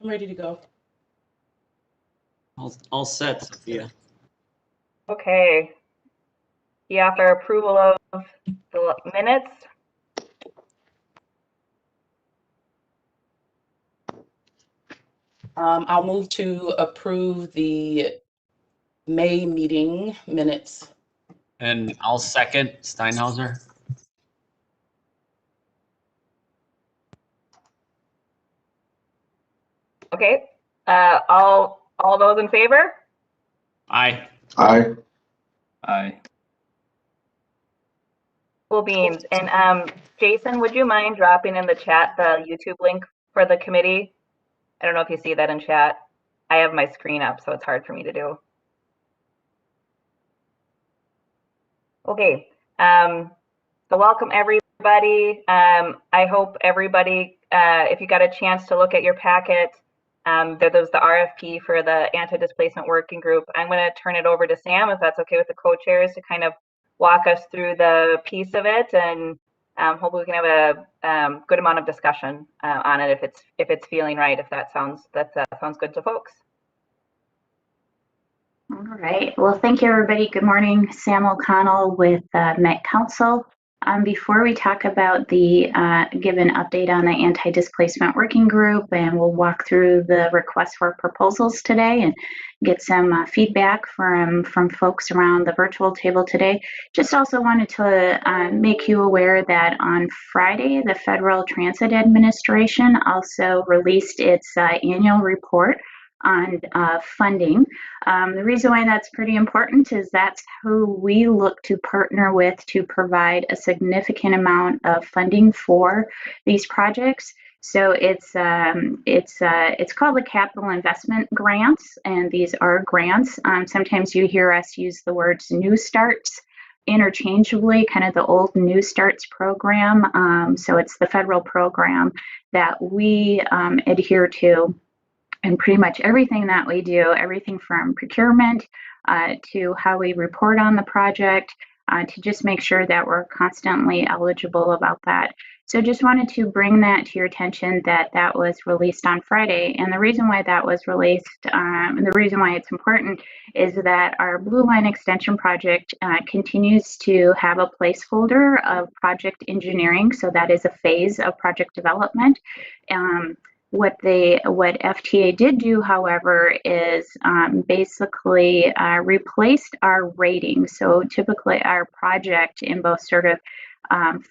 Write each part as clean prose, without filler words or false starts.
I'm ready to go. All set, Sophia. Okay. You offer approval of the minutes. I'll move to approve the May meeting minutes. And I'll second Steinhauser. Okay. All those in favor? Aye. Aye. Aye. Cool beans. And Jason, would you mind dropping in the chat the YouTube link for the committee? I don't know if you see that in chat. I have my screen up, so it's hard for me to do. Okay. So welcome everybody. I hope everybody, if you got a chance to look at your packet, there's the RFP for the anti-displacement working group. I'm going to turn it over to Sam, if that's okay with the co-chairs, to kind of walk us through the piece of it, and hopefully we can have a good amount of discussion on it if it's feeling right, if that sounds good to folks. All right. Well, thank you, everybody. Good morning. Sam O'Connell with Met Council. Before we talk about the give an update on the anti-displacement working group, and we'll walk through the request for proposals today and get some feedback from folks around the virtual table today. Just also wanted to make you aware that on Friday, the Federal Transit Administration also released its annual report on funding. The reason why that's pretty important is that's who we look to partner with to provide a significant amount of funding for these projects. So it's called the Capital Investment Grants, and these are grants. Sometimes you hear us use the words New Starts interchangeably, kind of the old New Starts program. So it's the federal program that we adhere to. And pretty much everything that we do, everything from procurement to how we report on the project, to just make sure that we're constantly eligible about that. So just wanted to bring that to your attention that that was released on Friday. And the reason why that was released, and the reason why it's important, is that our Blue Line Extension project continues to have a placeholder of project engineering. So that is a phase of project development. What FTA did do, however, is basically replaced our rating. So typically our project in both sort of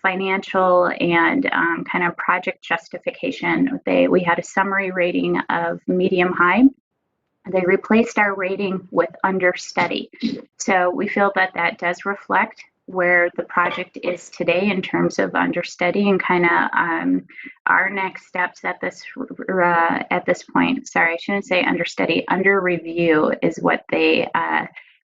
financial and kind of project justification, we had a summary rating of medium high. They replaced our rating with understudy. So we feel that that does reflect where the project is today in terms of understudy, and kind of our next steps at this point. Sorry, I shouldn't say understudy. Under review is what they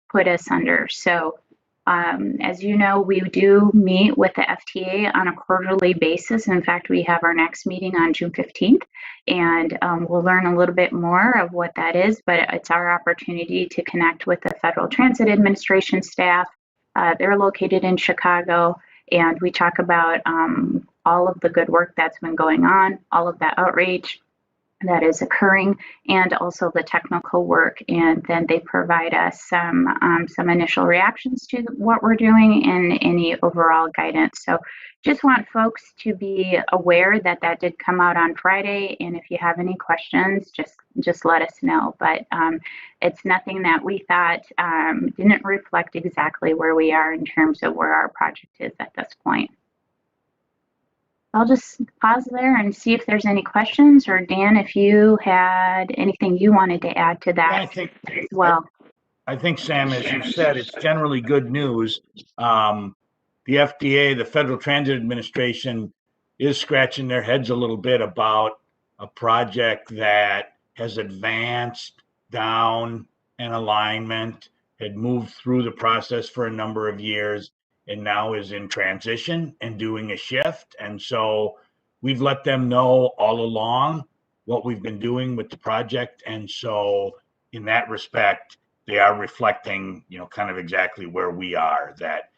put us under. So as you know, we do meet with the FTA on a quarterly basis. In fact, we have our next meeting on June 15th, and we'll learn a little bit more of what that is, but it's our opportunity to connect with the Federal Transit Administration staff. They're located in Chicago, and we talk about all of the good work that's been going on, all of that outreach that is occurring, and also the technical work. And then they provide us some initial reactions to what we're doing and any overall guidance. So just want folks to be aware that that did come out on Friday. And if you have any questions, just let us know. But it's nothing that we thought didn't reflect exactly where we are in terms of where our project is at this point. I'll just pause there and see if there's any questions, or Dan, if you had anything you wanted to add to that. Yeah, I think as well. I think, Sam, as you said, it's generally good news. The FTA, the Federal Transit Administration, is scratching their heads a little bit about a project that has advanced down an alignment, had moved through the process for a number of years, and now is in transition and doing a shift. And so we've let them know all along what we've been doing with the project. And so in that respect, they are reflecting, kind of exactly where we are, that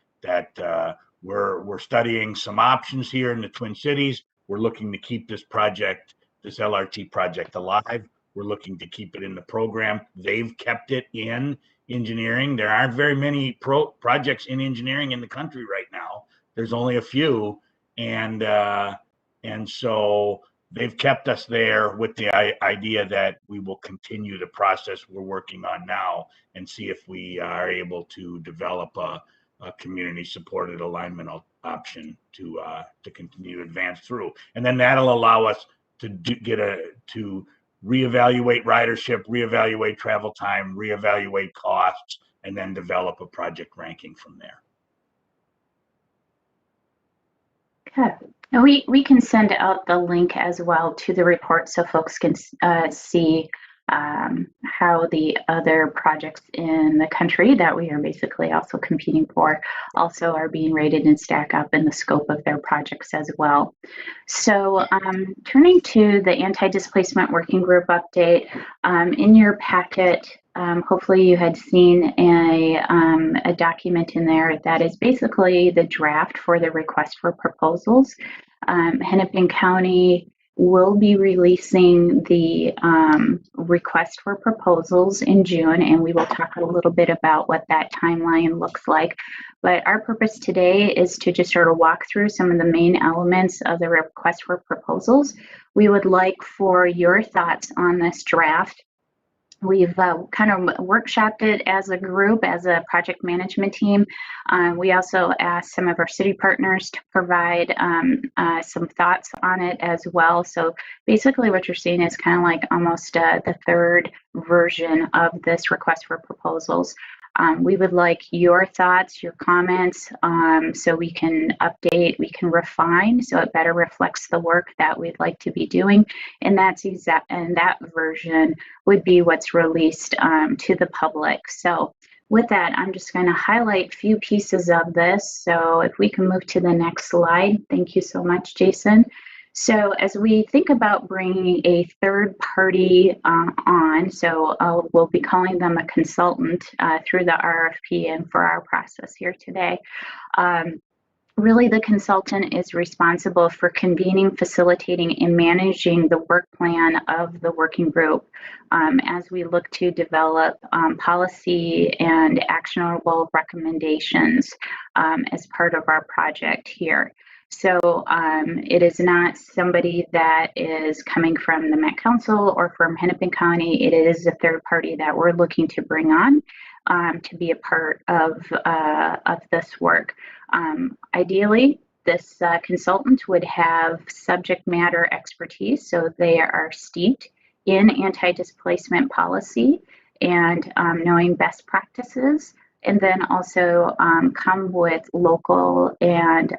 we're studying some options here in the Twin Cities. We're looking to keep this project, this LRT project, alive. we're looking to keep it in the program. They've kept it in engineering. There aren't very many projects in engineering in the country right now. There's only a few, and so they've kept us there with the idea that we will continue the process we're working on now and see if we are able to develop a community supported alignment option to continue to advance through. And then that'll allow us to to reevaluate ridership, reevaluate travel time, reevaluate costs, and then develop a project ranking from there. Okay. And we can send out the link as well to the report so folks can see how the other projects in the country that we are basically also competing for also are being rated and stack up in the scope of their projects as well. So turning to the anti-displacement working group update, in your packet, hopefully you had seen a document in there that is basically the draft for the request for proposals. Hennepin County will be releasing the request for proposals in June, and we will talk a little bit about what that timeline looks like. But our purpose today is to just sort of walk through some of the main elements of the request for proposals. We would like for your thoughts on this draft. We've kind of workshopped it as a group, as a project management team. We also asked some of our city partners to provide some thoughts on it as well. So basically what you're seeing is kind of like almost the third version of this request for proposals. We would like your thoughts, your comments, so we can update, we can refine, so it better reflects the work that we'd like to be doing. And that version would be what's released to the public. So with that, I'm just going to highlight a few pieces of this. So if we can move to the next slide. Thank you so much, Jason. So as we think about bringing a third party on, so we'll be calling them a consultant through the RFP and for our process here today. Really, the consultant is responsible for convening, facilitating, and managing the work plan of the working group as we look to develop policy and actionable recommendations as part of our project here. So it is not somebody that is coming from the Met Council or from Hennepin County. It is a third party that we're looking to bring on to be a part of this work. Ideally, this consultant would have subject matter expertise, so they are steeped in anti-displacement policy and knowing best practices, and then also come with local and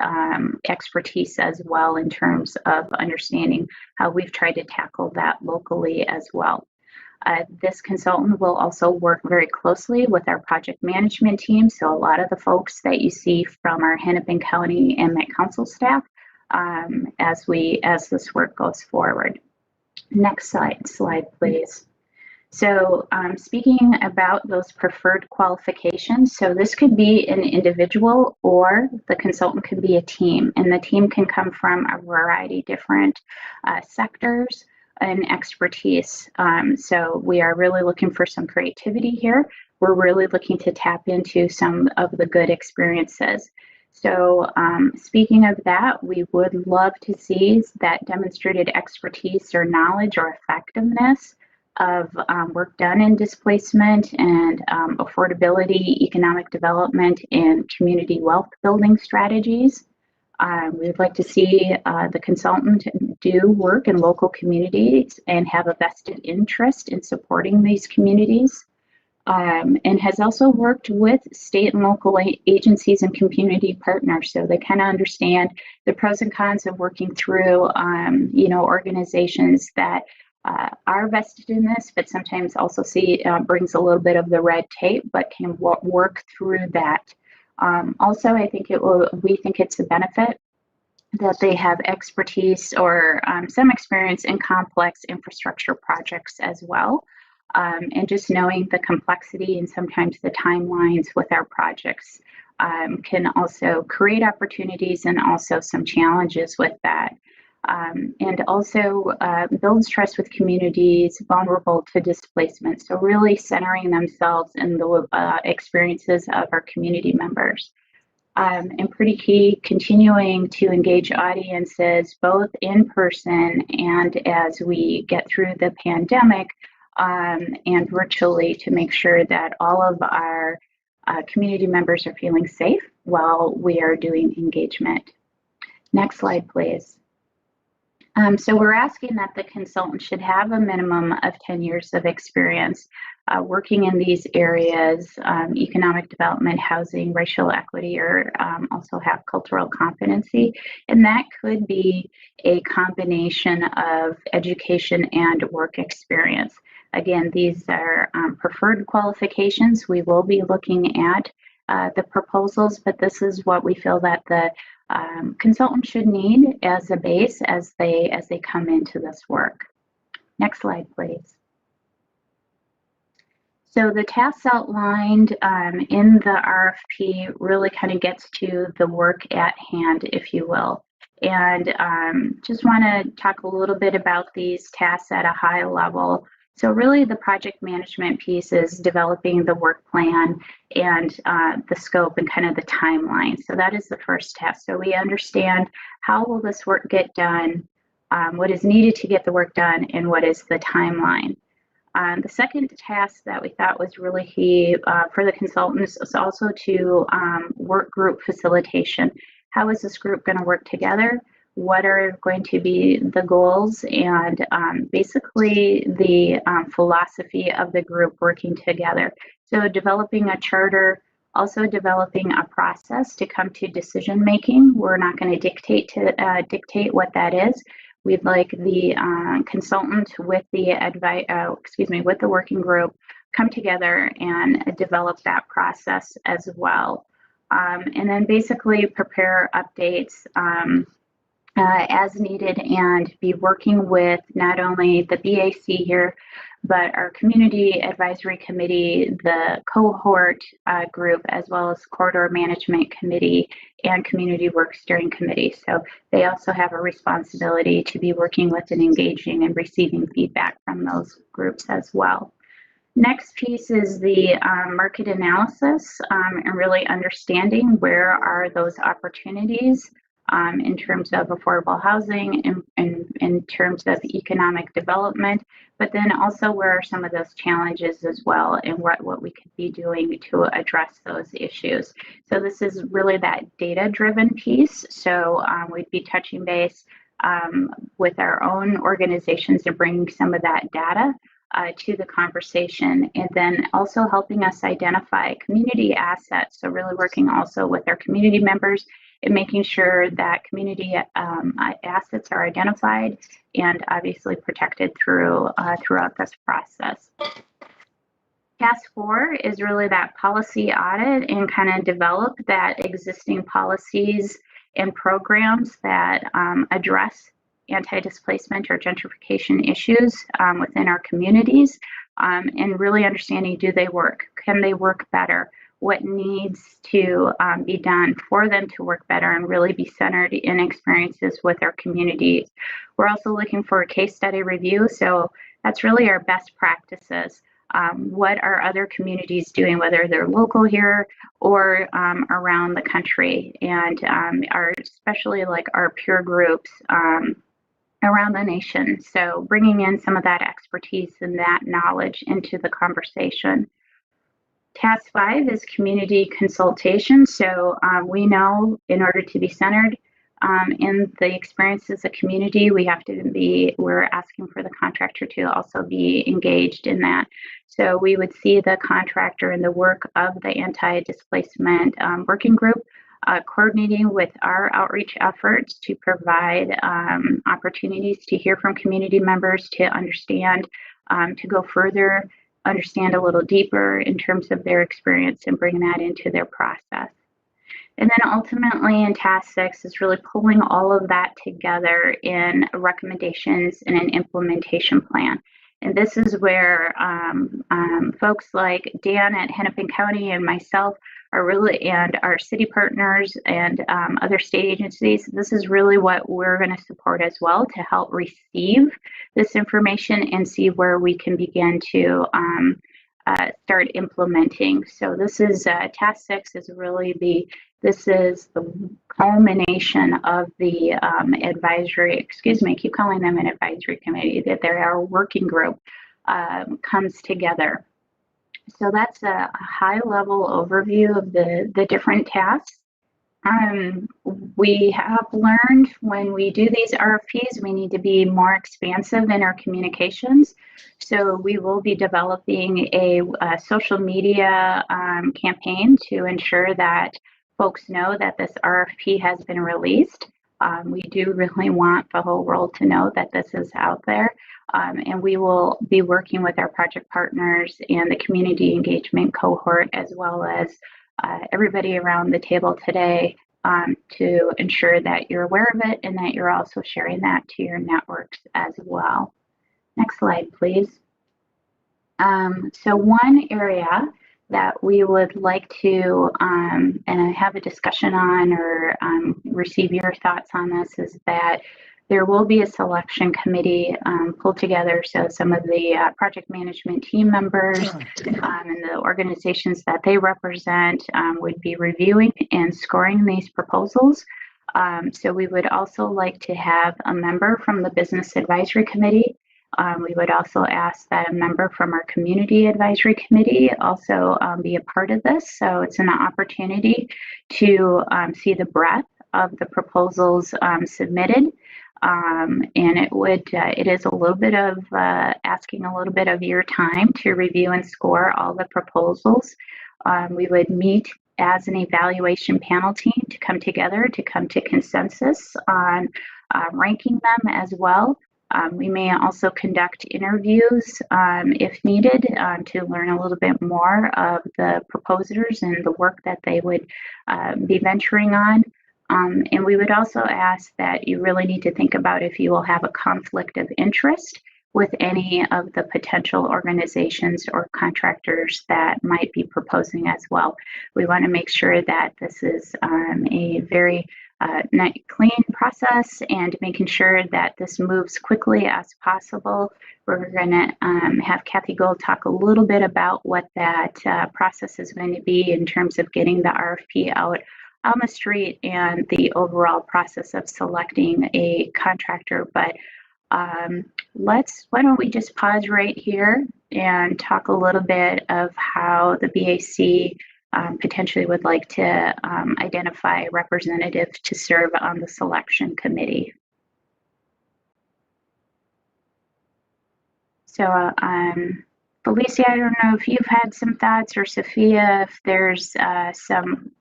expertise as well in terms of understanding how we've tried to tackle that locally as well. This consultant will also work very closely with our project management team. So a lot of the folks that you see from our Hennepin County and Met Council staff as this work goes forward. Next slide, please. So speaking about those preferred qualifications, so this could be an individual or the consultant could be a team, and the team can come from a variety of different sectors and expertise. So we are really looking for some creativity here. We're really looking to tap into some of the good experiences. So speaking of that, we would love to see that demonstrated expertise or knowledge or effectiveness of work done in displacement and affordability, economic development, and community wealth building strategies. We'd like to see the consultant do work in local communities and have a vested interest in supporting these communities, and has also worked with state and local agencies and community partners, so they kind of understand the pros and cons of working through organizations that are vested in this, but sometimes also brings a little bit of the red tape, but can work through that. Also, we think it's a benefit that they have expertise or some experience in complex infrastructure projects as well. And just knowing the complexity and sometimes the timelines with our projects can also create opportunities and also some challenges with that. and also builds trust with communities vulnerable to displacement. So really centering themselves in the experiences of our community members. And pretty key, continuing to engage audiences both in person and as we get through the pandemic, and virtually, to make sure that all of our community members are feeling safe while we are doing engagement. Next slide, please. So we're asking that the consultant should have a minimum of 10 years of experience working in these areas, economic development, housing, racial equity, or also have cultural competency. And that could be a combination of education and work experience. Again, these are preferred qualifications. We will be looking at the proposals, but this is what we feel that the consultant should need as a base as they come into this work. Next slide, please. So the tasks outlined in the RFP really kind of gets to the work at hand, if you will. And just want to talk a little bit about these tasks at a high level. So really the project management piece is developing the work plan and the scope and kind of the timeline. So that is the first task. So we understand how will this work get done, what is needed to get the work done, and what is the timeline. The second task that we thought was really key for the consultants is also to work group facilitation. How is this group going to work together? What are going to be the goals and basically the philosophy of the group working together? So developing a charter, also developing a process to come to decision making. We're not going to dictate what that is. We'd like the consultant with the with the working group come together and develop that process as well. And then basically prepare updates as needed and be working with not only the BAC here, but our community advisory committee, the cohort group, as well as corridor management committee and community work steering committee. So they also have a responsibility to be working with and engaging and receiving feedback from those groups as well. Next piece is the market analysis and really understanding where are those opportunities in terms of affordable housing and in terms of economic development, but then also where are some of those challenges as well and what we could be doing to address those issues. So this is really that data-driven piece. So we'd be touching base with our own organizations and bringing some of that data to the conversation, and then also helping us identify community assets. So really working also with our community members and making sure that community assets are identified and obviously protected throughout this process. Task 4 is really that policy audit and kind of develop that existing policies and programs that address anti-displacement or gentrification issues within our communities, and really understanding, do they work? Can they work better? What needs to be done for them to work better and really be centered in experiences with our communities. We're also looking for a case study review. So that's really our best practices. What are other communities doing, whether they're local here or around the country, and especially like our peer groups around the nation. So bringing in some of that expertise and that knowledge into the conversation. Task 5 is community consultation. So we know in order to be centered in the experiences of community, we're asking for the contractor to also be engaged in that. So we would see the contractor in the work of the anti-displacement working group, coordinating with our outreach efforts to provide opportunities to hear from community members, to understand, to go further, understand a little deeper in terms of their experience and bring that into their process. And then ultimately in task 6 is really pulling all of that together in recommendations and an implementation plan. And this is where folks like Dan at Hennepin County and myself and our city partners and other state agencies. This is really what we're going to support as well to help receive this information and see where we can begin to start implementing. So this is task 6 is really this is the culmination of the advisory, excuse me, I keep calling them an advisory committee, that they're our working group comes together. So that's a high level overview of the different tasks. We have learned when we do these RFPs, we need to be more expansive in our communications. So we will be developing a social media campaign to ensure that folks know that this RFP has been released. We do really want the whole world to know that this is out there. And we will be working with our project partners and the community engagement cohort, as well as everybody around the table today, to ensure that you're aware of it and that you're also sharing that to your networks as well. Next slide, please. So one area that we would like to and have a discussion on or receive your thoughts on this is that there will be a selection committee pulled together. So some of the project management team members and the organizations that they represent would be reviewing and scoring these proposals. So we would also like to have a member from the Business Advisory Committee. We would also ask that a member from our Community Advisory Committee also be a part of this. So it's an opportunity to see the breadth of the proposals submitted. And it is a little bit of asking a little bit of your time to review and score all the proposals. We would meet as an evaluation panel team to come together to come to consensus on ranking them as well. We may also conduct interviews if needed to learn a little bit more of the proposers and the work that they would be venturing on. And we would also ask that you really need to think about if you will have a conflict of interest with any of the potential organizations or contractors that might be proposing as well. We want to make sure that this is a very clean process and making sure that this moves quickly as possible. We're going to have Kathy Gold talk a little bit about what that process is going to be in terms of getting the RFP out on the street and the overall process of selecting a contractor. But why don't we just pause right here and talk a little bit of how the BAC potentially would like to identify a representative to serve on the selection committee. So Felicia, I don't know if you've had some thoughts, or Sophia, if there's some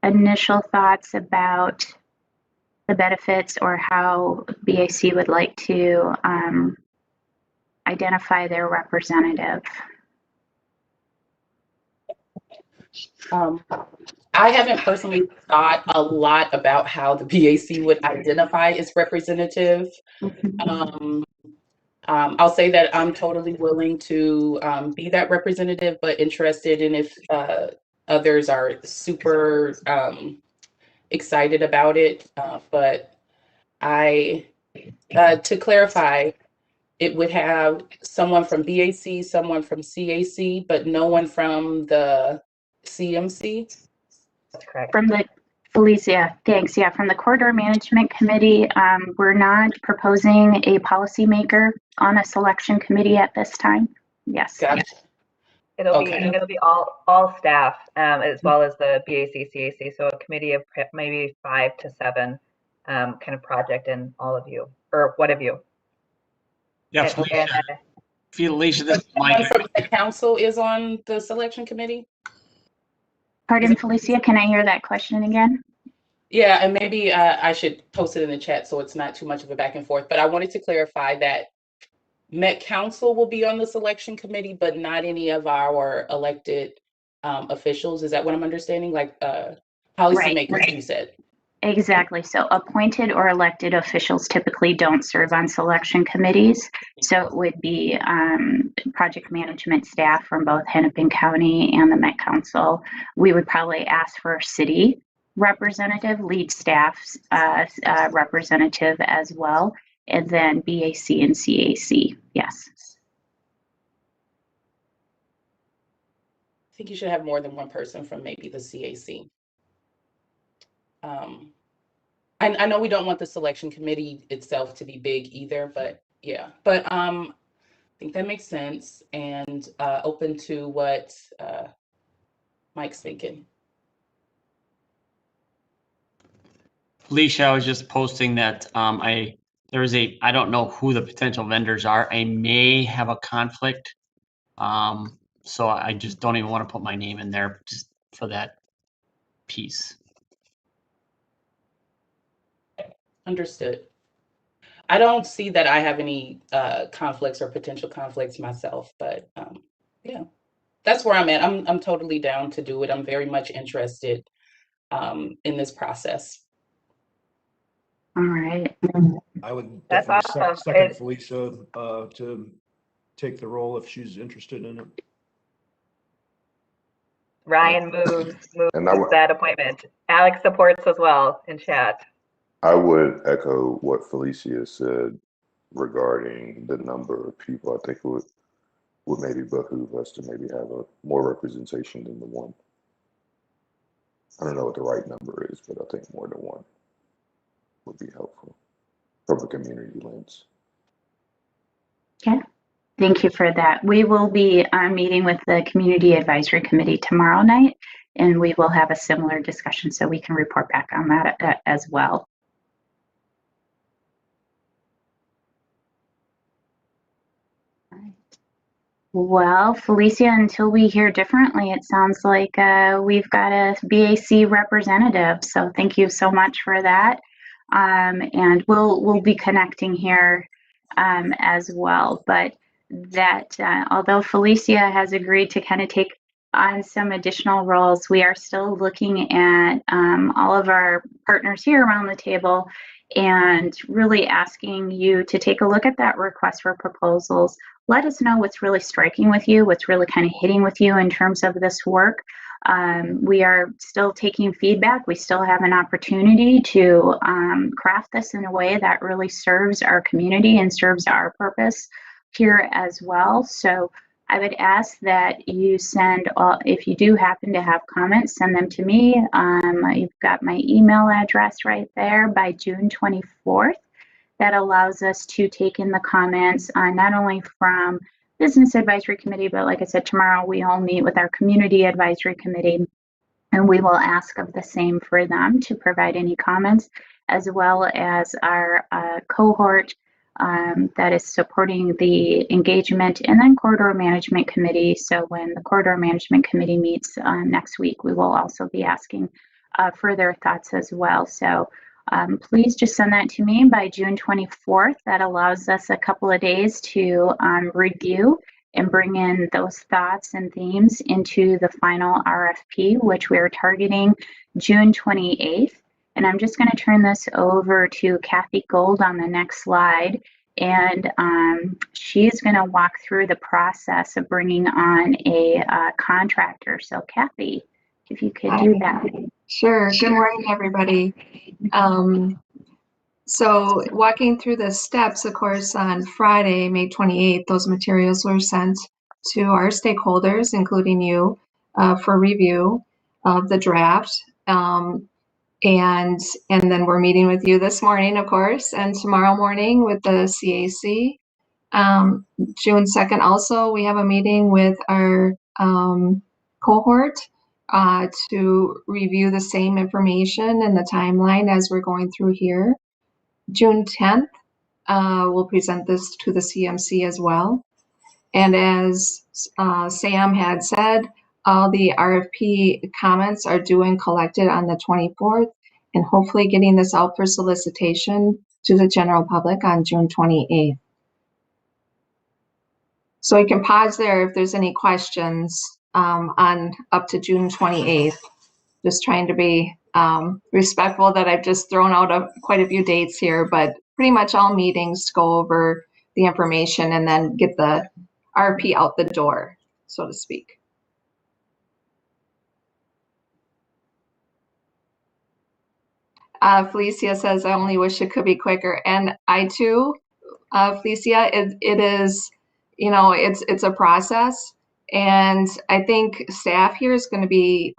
initial thoughts about the benefits or how BAC would like to identify their representative. I haven't personally thought a lot about how the BAC would identify its representative. I'll say that I'm totally willing to be that representative, but interested in if others are super excited about it. But to clarify, it would have someone from BAC, someone from CAC, but no one from the CMC. That's correct. From the Felicia, thanks. Yeah, from the Corridor Management Committee, we're not proposing a policymaker on a selection committee at this time. Yes. Gotcha. It'll be all staff as well as the BAC, CAC. So a committee of maybe 5 to 7 kind of project, and all of you, or what of you. Yeah, Felicia, this is Mike. The council is on the selection committee. Pardon, Felicia, can I hear that question again? Yeah, and maybe I should post it in the chat so it's not too much of a back and forth, but I wanted to clarify that Met Council will be on the selection committee, but not any of our elected officials. Is that what I'm understanding? Like policymakers, you said. Exactly. So appointed or elected officials typically don't serve on selection committees. So it would be project management staff from both Hennepin County and the Met Council. We would probably ask for a city representative, lead staff representative as well, and then BAC and CAC. Yes. I think you should have more than one person from maybe the CAC. I know we don't want the selection committee itself to be big either, but yeah. But I think that makes sense, and open to what Mike's thinking. Felicia, I was just posting that I don't know who the potential vendors are. I may have a conflict. So I just don't even want to put my name in there just for that piece. Understood. I don't see that I have any conflicts or potential conflicts myself, but yeah, that's where I'm at. I'm totally down to do it. I'm very much interested in this process. All right. I would That's definitely awesome. second Felicia to take the role if she's interested in it. Ryan moves And I would, that appointment. Alex supports as well in chat. I would echo what Felicia said regarding the number of people. I think it would maybe behoove us to maybe have a more representation than the one. I don't know what the right number is, but I think more than one would be helpful from a community lens. Okay. Thank you for that. We will be meeting with the Community Advisory Committee tomorrow night, and we will have a similar discussion so we can report back on that as well. Well, Felicia, until we hear differently, it sounds like we've got a BAC representative. So thank you so much for that. And we'll be connecting here as well. But that although Felicia has agreed to kind of take on some additional roles, we are still looking at all of our partners here around the table and really asking you to take a look at that request for proposals. Let us know what's really striking with you, what's really kind of hitting with you in terms of this work. We are still taking feedback. We still have an opportunity to craft this in a way that really serves our community and serves our purpose here as well. So I would ask that you send, if you do happen to have comments, send them to me. You've got my email address right there by June 24th. That allows us to take in the comments not only from Business Advisory Committee, but like I said, tomorrow we all meet with our Community Advisory Committee, and we will ask of the same for them to provide any comments, as well as our cohort that is supporting the engagement, and then Corridor Management Committee. So when the Corridor Management Committee meets next week, we will also be asking for their thoughts as well. So please just send that to me by June 24th. That allows us a couple of days to review and bring in those thoughts and themes into the final RFP, which we're targeting June 28th. And I'm just going to turn this over to Kathy Gold on the next slide. And she's going to walk through the process of bringing on a contractor. So Kathy, if you could do that. Sure. Good morning, everybody. So walking through the steps, of course, on Friday, May 28th, those materials were sent to our stakeholders, including you, for review of the draft. And then we're meeting with you this morning, of course, and tomorrow morning with the CAC. June 2nd, also, we have a meeting with our cohort to review the same information and the timeline as we're going through here. June 10th, we'll present this to the CMC as well. And as Sam had said, all the RFP comments are due and collected on the 24th, and hopefully getting this out for solicitation to the general public on June 28th. So you can pause there if there's any questions on up to June 28th. Just trying to be respectful that I've just thrown out quite a few dates here, but pretty much all meetings to go over the information and then get the RFP out the door, so to speak. Felicia says, I only wish it could be quicker. And I too, Felicia, it is, you know, it's a process. And I think staff here is going to be,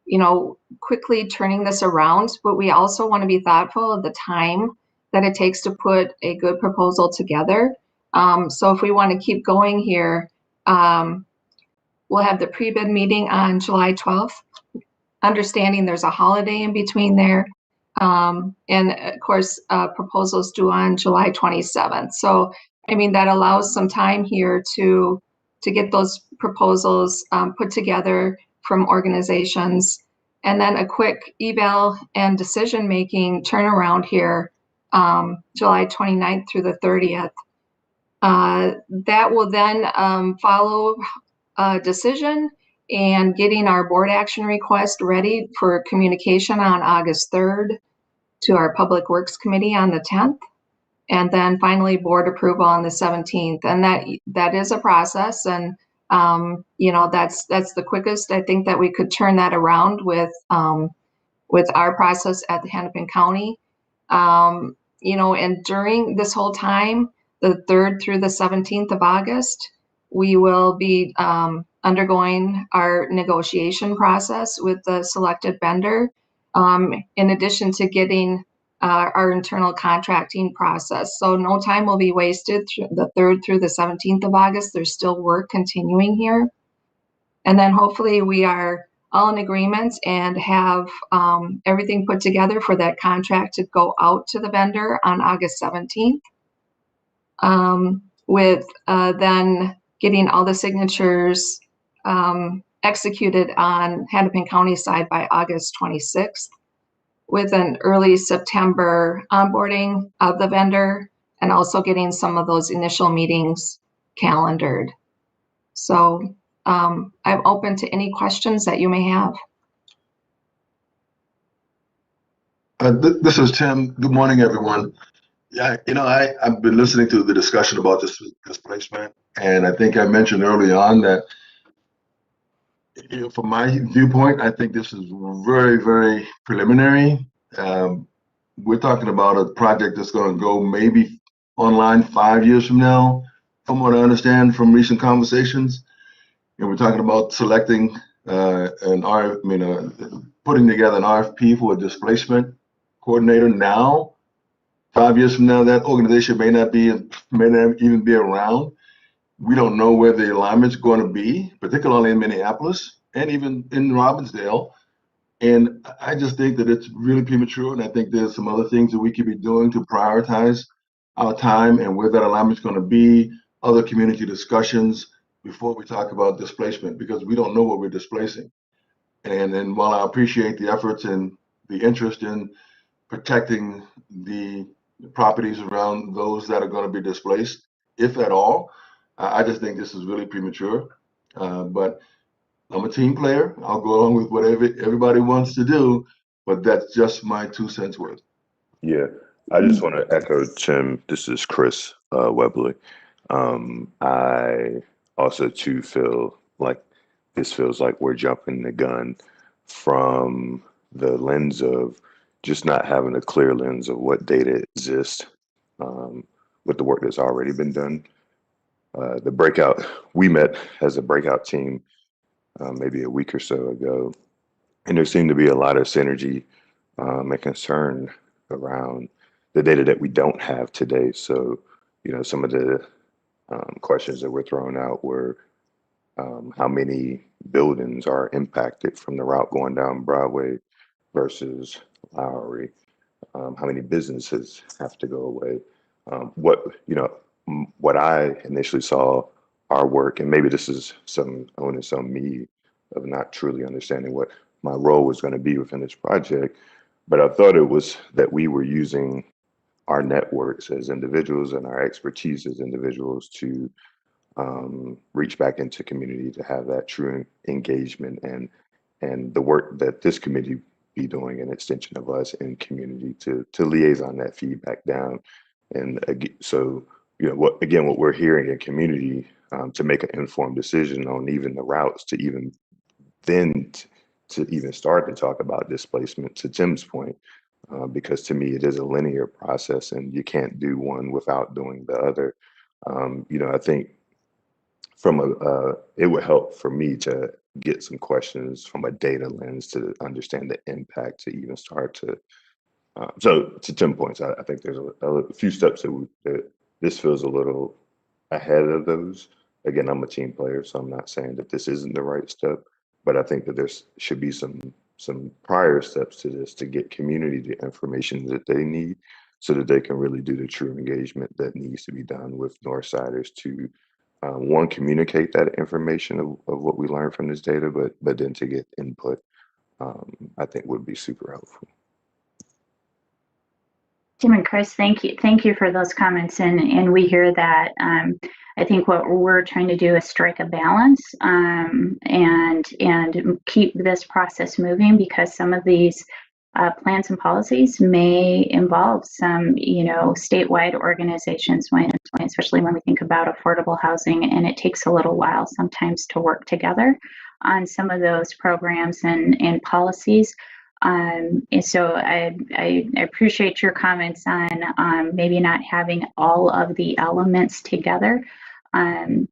you know, quickly turning this around, but we also want to be thoughtful of the time that it takes to put a good proposal together. So if we want to keep going here, we'll have the pre-bid meeting on July 12th, understanding there's a holiday in between there. And of course, proposals due on July 27th. So, I mean, that allows some time here to get those proposals put together from organizations, and then a quick eval and decision-making turnaround here, July 29th through the 30th. That will then follow a decision and getting our board action request ready for communication on August 3rd to our Public Works Committee on the 10th, and then finally board approval on the 17th. And that is a process, and you know, that's the quickest I think that we could turn that around with our process at the Hennepin County. You know, and during this whole time, the 3rd through the 17th of August, we will be undergoing our negotiation process with the selected vendor, in addition to getting our internal contracting process. So no time will be wasted through the 3rd through the 17th of August. There's still work continuing here. And then hopefully we are all in agreement and have everything put together for that contract to go out to the vendor on August 17th. With then getting all the signatures executed on Hennepin County side by August 26th, with an early September onboarding of the vendor, and also getting some of those initial meetings calendared. So I'm open to any questions that you may have. This is Tim. Good morning, everyone. Yeah, you know, I've been listening to the discussion about this displacement, and I think I mentioned early on that, you know, from my viewpoint, I think this is very, very preliminary. We're talking about a project that's going to go maybe online 5 years from now, from what I understand from recent conversations. And we're talking about selecting putting together an RFP for a displacement coordinator now. 5 years from now, that organization may not even be around. We don't know where the alignment's going to be, particularly in Minneapolis and even in Robbinsdale. And I just think that it's really premature. And I think there's some other things that we could be doing to prioritize our time and where that alignment's going to be, other community discussions before we talk about displacement, because we don't know what we're displacing. And while I appreciate the efforts and the interest in protecting the properties around those that are going to be displaced, if at all, I just think this is really premature. But I'm a team player. I'll go along with whatever everybody wants to do, but that's just my 2 cents worth. Yeah, I just want to echo Tim. This is Chris Webley. I also too feel like this feels like we're jumping the gun from the lens of just not having a clear lens of what data exists with the work that's already been done. The breakout, we met as a breakout team maybe a week or so ago, and there seemed to be a lot of synergy and concern around the data that we don't have today. So, you know, some of the questions that were thrown out were how many buildings are impacted from the route going down Broadway versus Lowry, how many businesses have to go away. What I initially saw our work, and maybe this is some onus on me of not truly understanding what my role was going to be within this project, but I thought it was that we were using our networks as individuals and our expertise as individuals to reach back into community, to have that true engagement, and the work that this committee be doing an extension of us in community to liaison that feedback down. And so, what we're hearing in community, to make an informed decision on even the routes, to even then to even start to talk about displacement, to Tim's point, because to me it is a linear process and you can't do one without doing the other. I think it would help for me to get some questions from a data lens to understand the impact, to even start to so to Tim's points, I think there's a few steps that this feels a little ahead of those. Again, I'm a team player, so I'm not saying that this isn't the right step, but I think that there should be some prior steps to this to get community the information that they need, so that they can really do the true engagement that needs to be done with Northsiders to one, communicate that information of what we learned from this data, but then to get input, I think would be super helpful. Tim and Chris, thank you for those comments, and we hear that. I think what we're trying to do is strike a balance, and keep this process moving, because some of these plans and policies may involve some, statewide organizations, especially when we think about affordable housing, and it takes a little while sometimes to work together on some of those programs and policies. And so I appreciate your comments on maybe not having all of the elements together.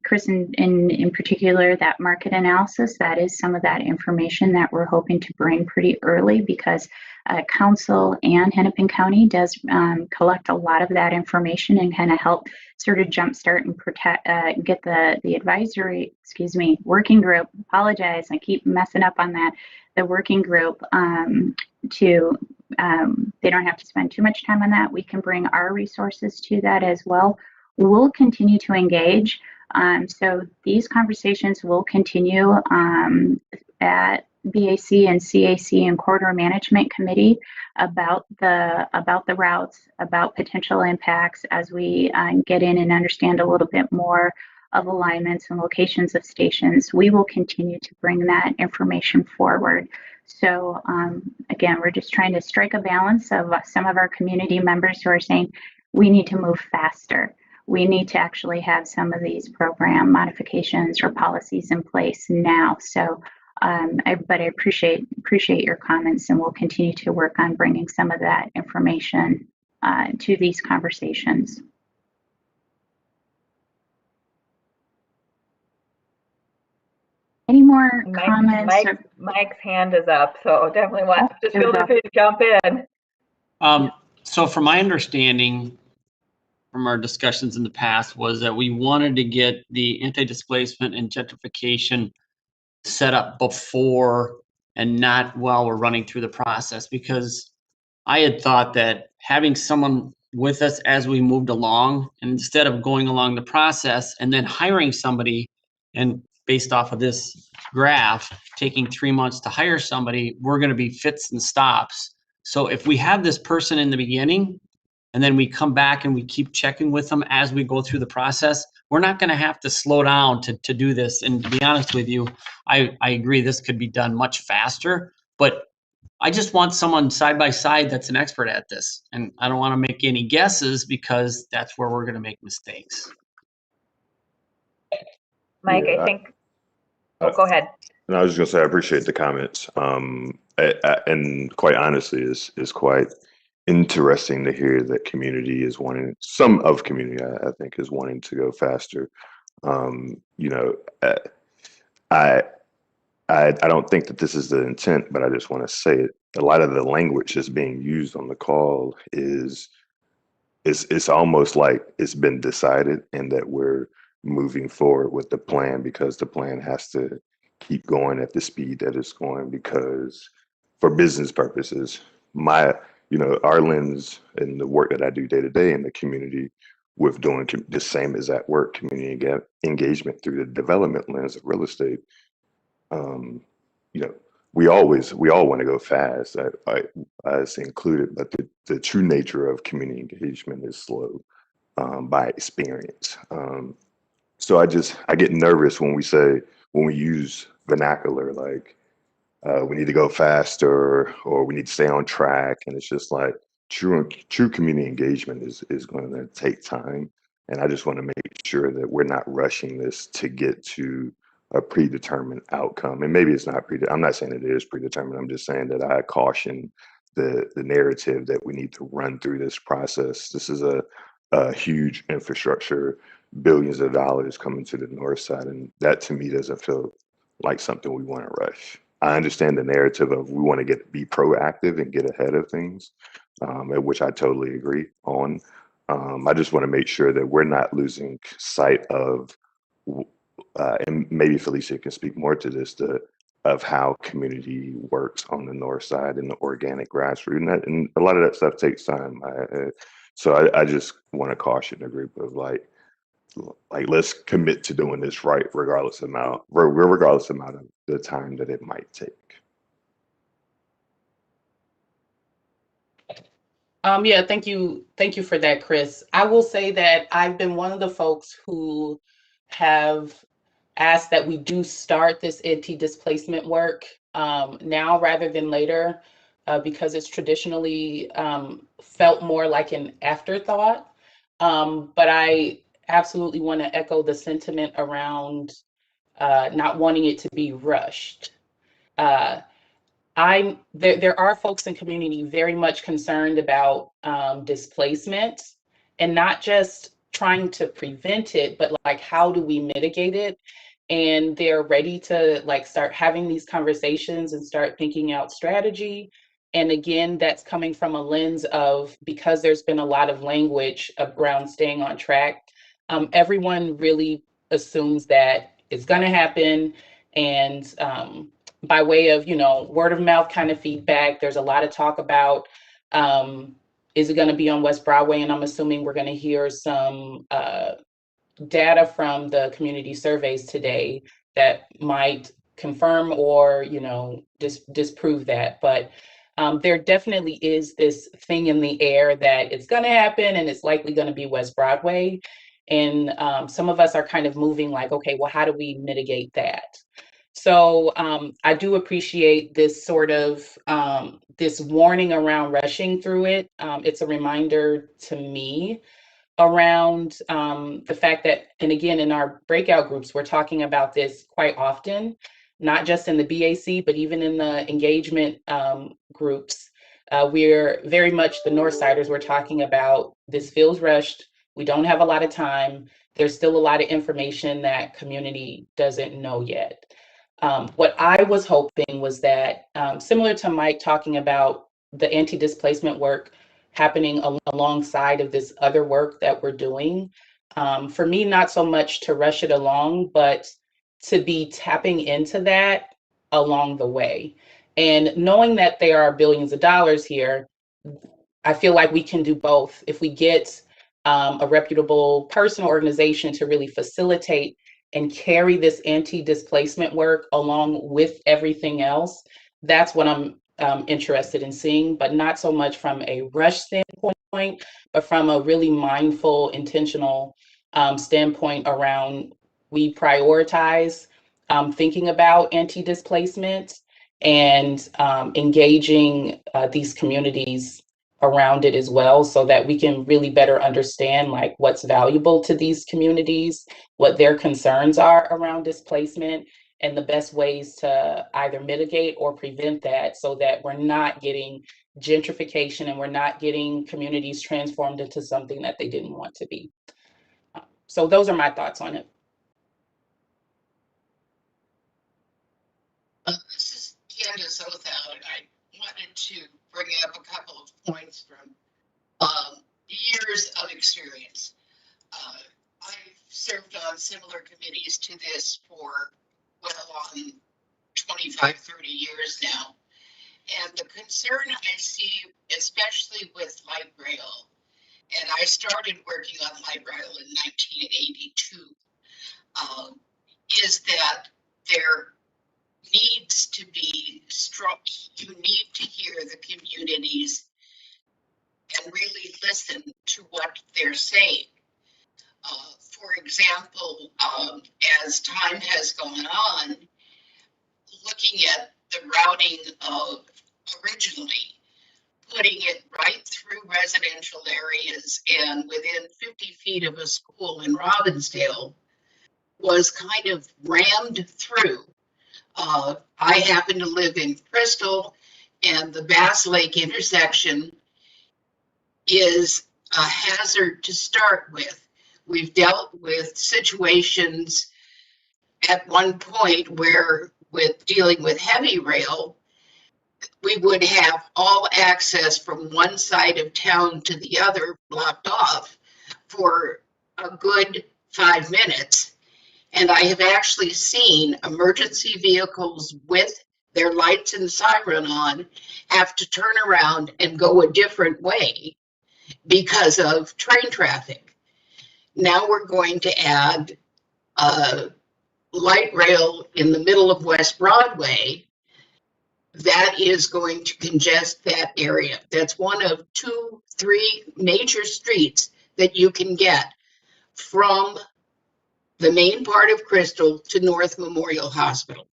Chris, in particular, that market analysis, that is some of that information that we're hoping to bring pretty early, because Council and Hennepin County does collect a lot of that information and kind of help sort of jumpstart and get the advisory, working group. Apologize, I keep messing up on that. The working group they don't have to spend too much time on that. We can bring our resources to that as well. We'll continue to engage. So these conversations will continue at BAC and CAC and Corridor Management Committee about the routes, about potential impacts, as we get in and understand a little bit more of alignments and locations of stations. We will continue to bring that information forward. So again, we're just trying to strike a balance of some of our community members who are saying we need to move faster. We need to actually have some of these program modifications or policies in place now. So, but I appreciate your comments, and we'll continue to work on bringing some of that information to these conversations. Any more comments? Mike's hand is up, so definitely just feel free to jump in. So from my understanding, from our discussions in the past, was that we wanted to get the anti-displacement and gentrification set up before and not while we're running through the process, because I had thought that having someone with us as we moved along, and instead of going along the process and then hiring somebody, and based off of this graph, taking 3 months to hire somebody, we're going to be fits and stops. So if we have this person in the beginning, and then we come back and we keep checking with them as we go through the process, we're not going to have to slow down to do this. And to be honest with you, I agree this could be done much faster, but I just want someone side by side that's an expert at this. And I don't want to make any guesses, because that's where we're going to make mistakes. Mike, Yeah, I think, go ahead. And I was just gonna say, I appreciate the comments. And quite honestly, is quite interesting to hear that community is wanting, some of community, I think, is wanting to go faster. I don't think that this is the intent, but I just want to say it. A lot of the language that's being used on the call is it's almost like it's been decided, and that we're moving forward with the plan because the plan has to keep going at the speed that it's going, because for business purposes, our lens and the work that I do day to day in the community with doing the same as at work, community engagement through the development lens of real estate. We all want to go fast, us included, but the true nature of community engagement is slow by experience. So I get nervous when we use vernacular like we need to go faster or we need to stay on track. And it's just like true community engagement is going to take time. And I just want to make sure that we're not rushing this to get to a predetermined outcome. And maybe it's not I'm not saying it is predetermined. I'm just saying that I caution the narrative that we need to run through this process. This is a huge infrastructure, billions of dollars coming to the north side. And that to me doesn't feel like something we want to rush. I understand the narrative of we want to be proactive and get ahead of things, which I totally agree on. I just want to make sure that we're not losing sight of, and maybe Felicia can speak more to this, of how community works on the north side and the organic grassroots. And a lot of that stuff takes time. So I just want to caution a group of like let's commit to doing this right, regardless amount of the time that it might take. Yeah, thank you for that, Chris. I will say that I've been one of the folks who have asked that we do start this anti-displacement work now rather than later, because it's traditionally felt more like an afterthought. But I absolutely want to echo the sentiment around not wanting it to be rushed. There are folks in community very much concerned about displacement, and not just trying to prevent it, but like how do we mitigate it? And they're ready to like start having these conversations and start thinking out strategy. And again, that's coming from a lens of, because there's been a lot of language around staying on track, everyone really assumes that it's going to happen. And by way of, word of mouth kind of feedback, there's a lot of talk about, is it going to be on West Broadway? And I'm assuming we're going to hear some data from the community surveys today that might confirm or, disprove that. But there definitely is this thing in the air that it's going to happen and it's likely going to be West Broadway. And some of us are kind of moving like, okay, well, how do we mitigate that? So I do appreciate this sort of this warning around rushing through it. It's a reminder to me around the fact that, and again, in our breakout groups, we're talking about this quite often, not just in the BAC, but even in the engagement groups. We're very much the Northsiders. We're talking about this feels rushed. We don't have a lot of time. There's still a lot of information that community doesn't know yet. What I was hoping was that, similar to Mike talking about the anti-displacement work happening alongside of this other work that we're doing, for me, not so much to rush it along, but to be tapping into that along the way. And knowing that there are billions of dollars here, I feel like we can do both. If we get a reputable person or organization to really facilitate and carry this anti-displacement work along with everything else, that's what I'm interested in seeing, but not so much from a rush standpoint, but from a really mindful, intentional standpoint around we prioritize thinking about anti-displacement and engaging these communities around it as well, so that we can really better understand like what's valuable to these communities, what their concerns are around displacement, and the best ways to either mitigate or prevent that, so that we're not getting gentrification and we're not getting communities transformed into something that they didn't want to be. So those are my thoughts on it. This is Candace Othow, and I wanted to bring up a couple of points from years of experience. I've served on similar committees to this for well on 25, 30 years now. And the concern I see, especially with light rail, and I started working on light rail in 1982, is that there needs to be strong, you need to hear the communities and really listen to what they're saying. For example, as time has gone on, looking at the routing of originally, putting it right through residential areas and within 50 feet of a school in Robbinsdale was kind of rammed through. I happen to live in Crystal, and the Bass Lake intersection is a hazard to start with. We've dealt with situations at one point where, with dealing with heavy rail, we would have all access from one side of town to the other blocked off for a good 5 minutes. And I have actually seen emergency vehicles with their lights and siren on have to turn around and go a different way because of train traffic. Now we're going to add light rail in the middle of West Broadway. That is going to congest that area. That's one of 2, 3 major streets that you can get from the main part of Crystal to North Memorial Hospital.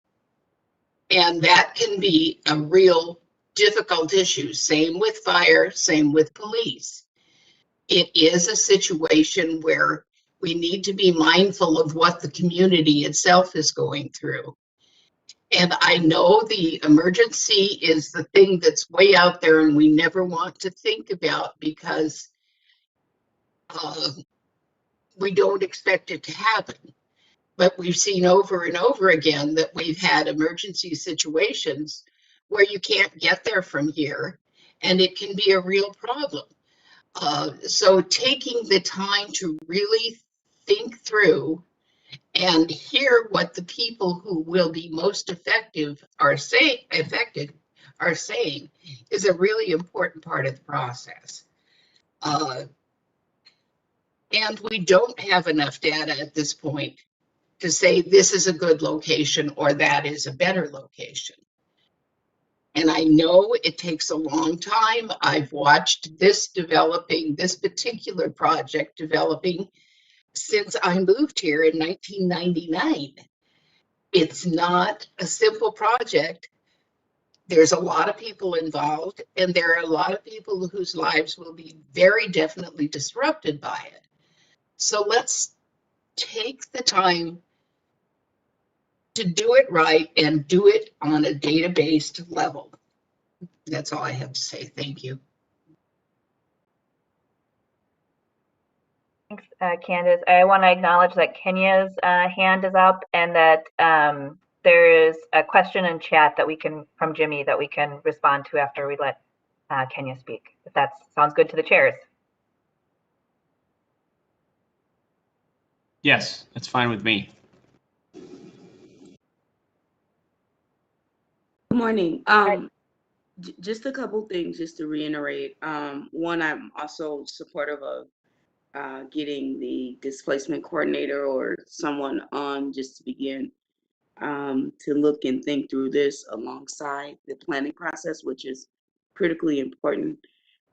And that can be a real difficult issue. Same with fire, same with police. It is a situation where we need to be mindful of what the community itself is going through. And I know the emergency is the thing that's way out there and we never want to think about because we don't expect it to happen. But we've seen over and over again that we've had emergency situations where you can't get there from here, and it can be a real problem. So taking the time to really think through and hear what the people who will be most affected are saying is a really important part of the process. And we don't have enough data at this point to say this is a good location or that is a better location. And I know it takes a long time. I've watched this particular project developing since I moved here in 1999. It's not a simple project. There's a lot of people involved, and there are a lot of people whose lives will be very definitely disrupted by it. So let's take the time to do it right and do it on a data-based level. That's all I have to say. Thank you. Thanks, Candace. I want to acknowledge that Kenya's hand is up and that there is a question in chat that from Jimmy that we can respond to after we let Kenya speak, if that sounds good to the chairs. Yes, that's fine with me. Good morning. Just a couple things just to reiterate. One, I'm also supportive of getting the displacement coordinator or someone on just to begin to look and think through this alongside the planning process, which is critically important.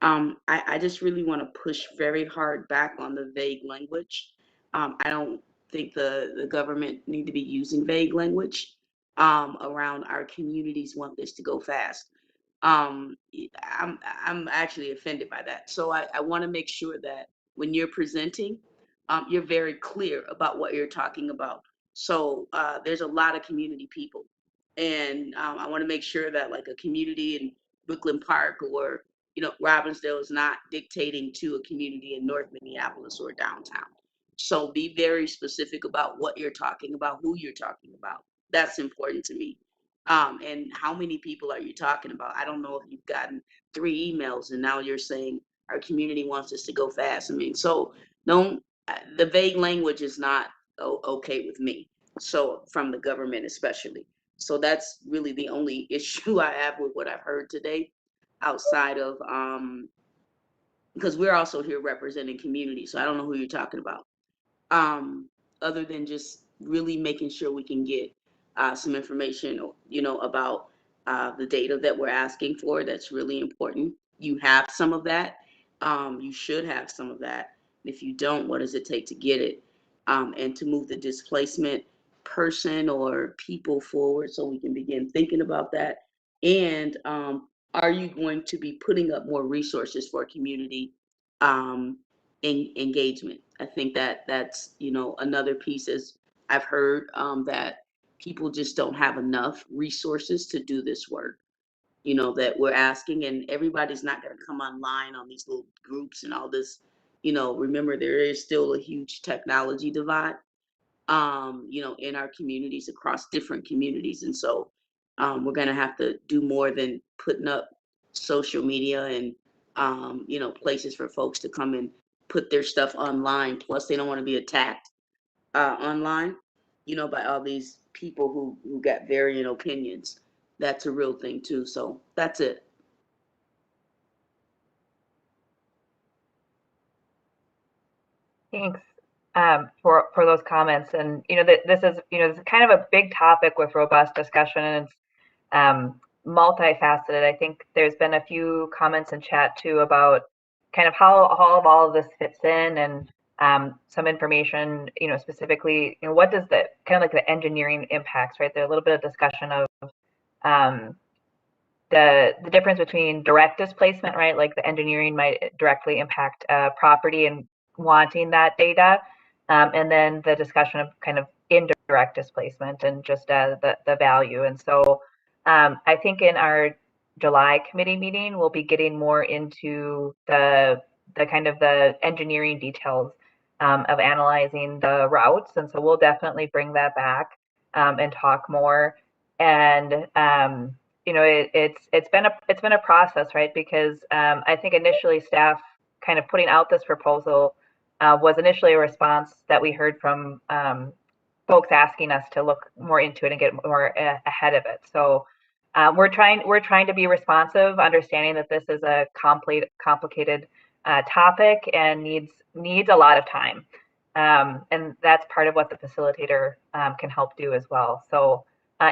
I just really want to push very hard back on the vague language. I don't think the government need to be using vague language around our communities want this to go fast. I'm actually offended by that. So I want to make sure that when you're presenting, you're very clear about what you're talking about. So there's a lot of community people, and I want to make sure that like a community in Brooklyn Park or Robbinsdale is not dictating to a community in North Minneapolis or downtown. So be very specific about what you're talking about, who you're talking about. That's important to me. And how many people are you talking about? I don't know if you've gotten 3 emails and now you're saying our community wants us to go fast. I mean, so the vague language is not okay with me. So from the government especially. So that's really the only issue I have with what I've heard today, outside of because we're also here representing community. So I don't know who you're talking about. Other than just really making sure we can get some information, about the data that we're asking for. That's really important. You have some of that. You should have some of that. If you don't, what does it take to get it? And to move the displacement person or people forward so we can begin thinking about that? And are you going to be putting up more resources for community engagement? I think that's, you know, another piece is I've heard that people just don't have enough resources to do this work, you know, that we're asking, and everybody's not going to come online on these little groups and all this. You know, remember, there is still a huge technology divide, you know, in our communities, across different communities. And so we're going to have to do more than putting up social media and, you know, places for folks to come and put their stuff online. Plus, they don't want to be attacked online, you know, by all these people who got varying opinions. That's a real thing too. So that's it. Thanks for those comments. And you know, this is kind of a big topic with robust discussion, and it's multifaceted. I think there's been a few comments in chat too about kind of how all of this fits in, and some information, you know, specifically, you know, what does the kind of like the engineering impacts, right? There's a little bit of discussion of the difference between direct displacement, right? Like the engineering might directly impact property and wanting that data, and then the discussion of kind of indirect displacement and just the value. And so I think in our July committee meeting, we'll be getting more into the kind of the engineering details of analyzing the routes. And so we'll definitely bring that back and talk more. And you know, it's been a process, right? Because I think initially staff kind of putting out this proposal was initially a response that we heard from folks asking us to look more into it and get more ahead of it. So we're trying to be responsive, understanding that this is a complicated topic and needs a lot of time, and that's part of what the facilitator can help do as well. So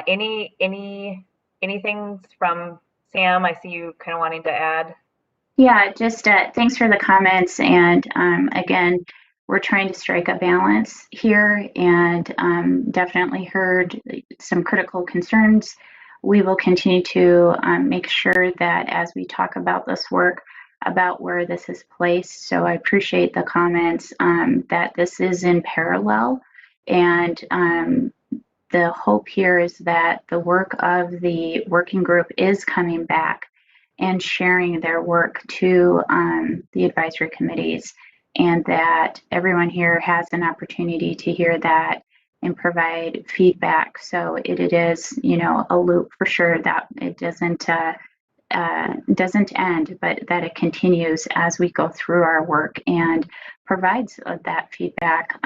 anything from Sam? I see you kind of wanting to add. Yeah, just thanks for the comments. And again, we're trying to strike a balance here, and definitely heard some critical concerns. We will continue to make sure that as we talk about this work, about where this is placed. So I appreciate the comments that this is in parallel. And the hope here is that the work of the working group is coming back and sharing their work to the advisory committees, and that everyone here has an opportunity to hear that and provide feedback. So it is, you know, a loop for sure, that it doesn't end, but that it continues as we go through our work and provides that feedback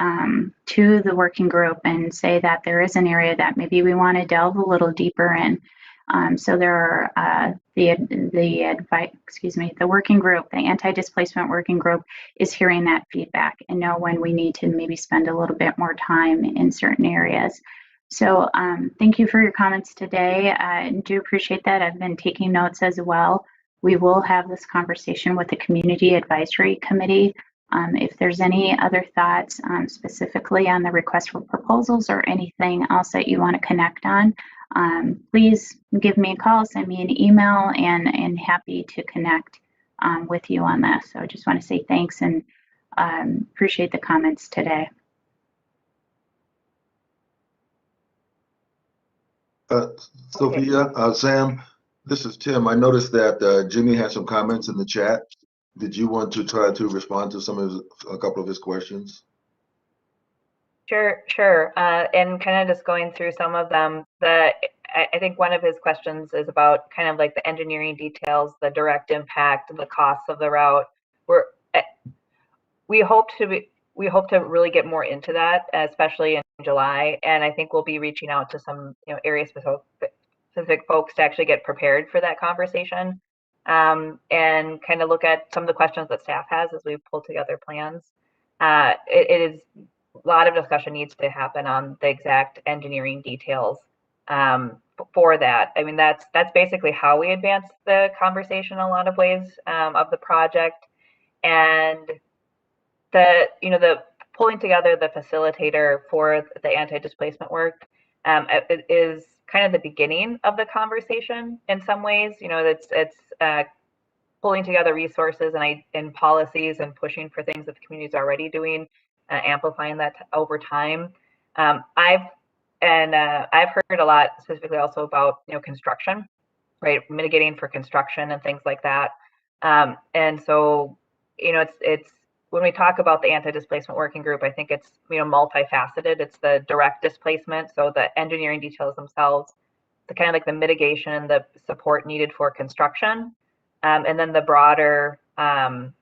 to the working group, and say that there is an area that maybe we want to delve a little deeper in. So there are the working group, the anti-displacement working group, is hearing that feedback and know when we need to maybe spend a little bit more time in certain areas. So thank you for your comments today. I do appreciate that. I've been taking notes as well. We will have this conversation with the Community Advisory Committee. If there's any other thoughts specifically on the request for proposals or anything else that you want to connect on, please give me a call, send me an email, and happy to connect with you on that. So I just want to say thanks and appreciate the comments today. Sophia, Sam, this is Tim. I noticed that Jimmy had some comments in the chat. Did you want to try to respond to a couple of his questions? Sure. And kind of just going through some of them. I think one of his questions is about kind of like the engineering details, the direct impact, the costs of the route. We hope to really get more into that, especially in July. And I think we'll be reaching out to some, you know, area specific folks to actually get prepared for that conversation, and kind of look at some of the questions that staff has as we pull together plans. It is a lot of discussion needs to happen on the exact engineering details for that. I mean, that's basically how we advance the conversation in a lot of ways of the project. And the pulling together the facilitator for the anti-displacement work it is kind of the beginning of the conversation in some ways. You know, it's pulling together resources and policies and pushing for things that the community is already doing, amplifying that over time. I've heard a lot specifically also about, you know, construction, right? Mitigating for construction and things like that. And so, you know, it's when we talk about the anti-displacement working group, I think it's, you know, multifaceted. It's the direct displacement, so the engineering details themselves, the kind of like the mitigation, the support needed for construction, and then the broader kind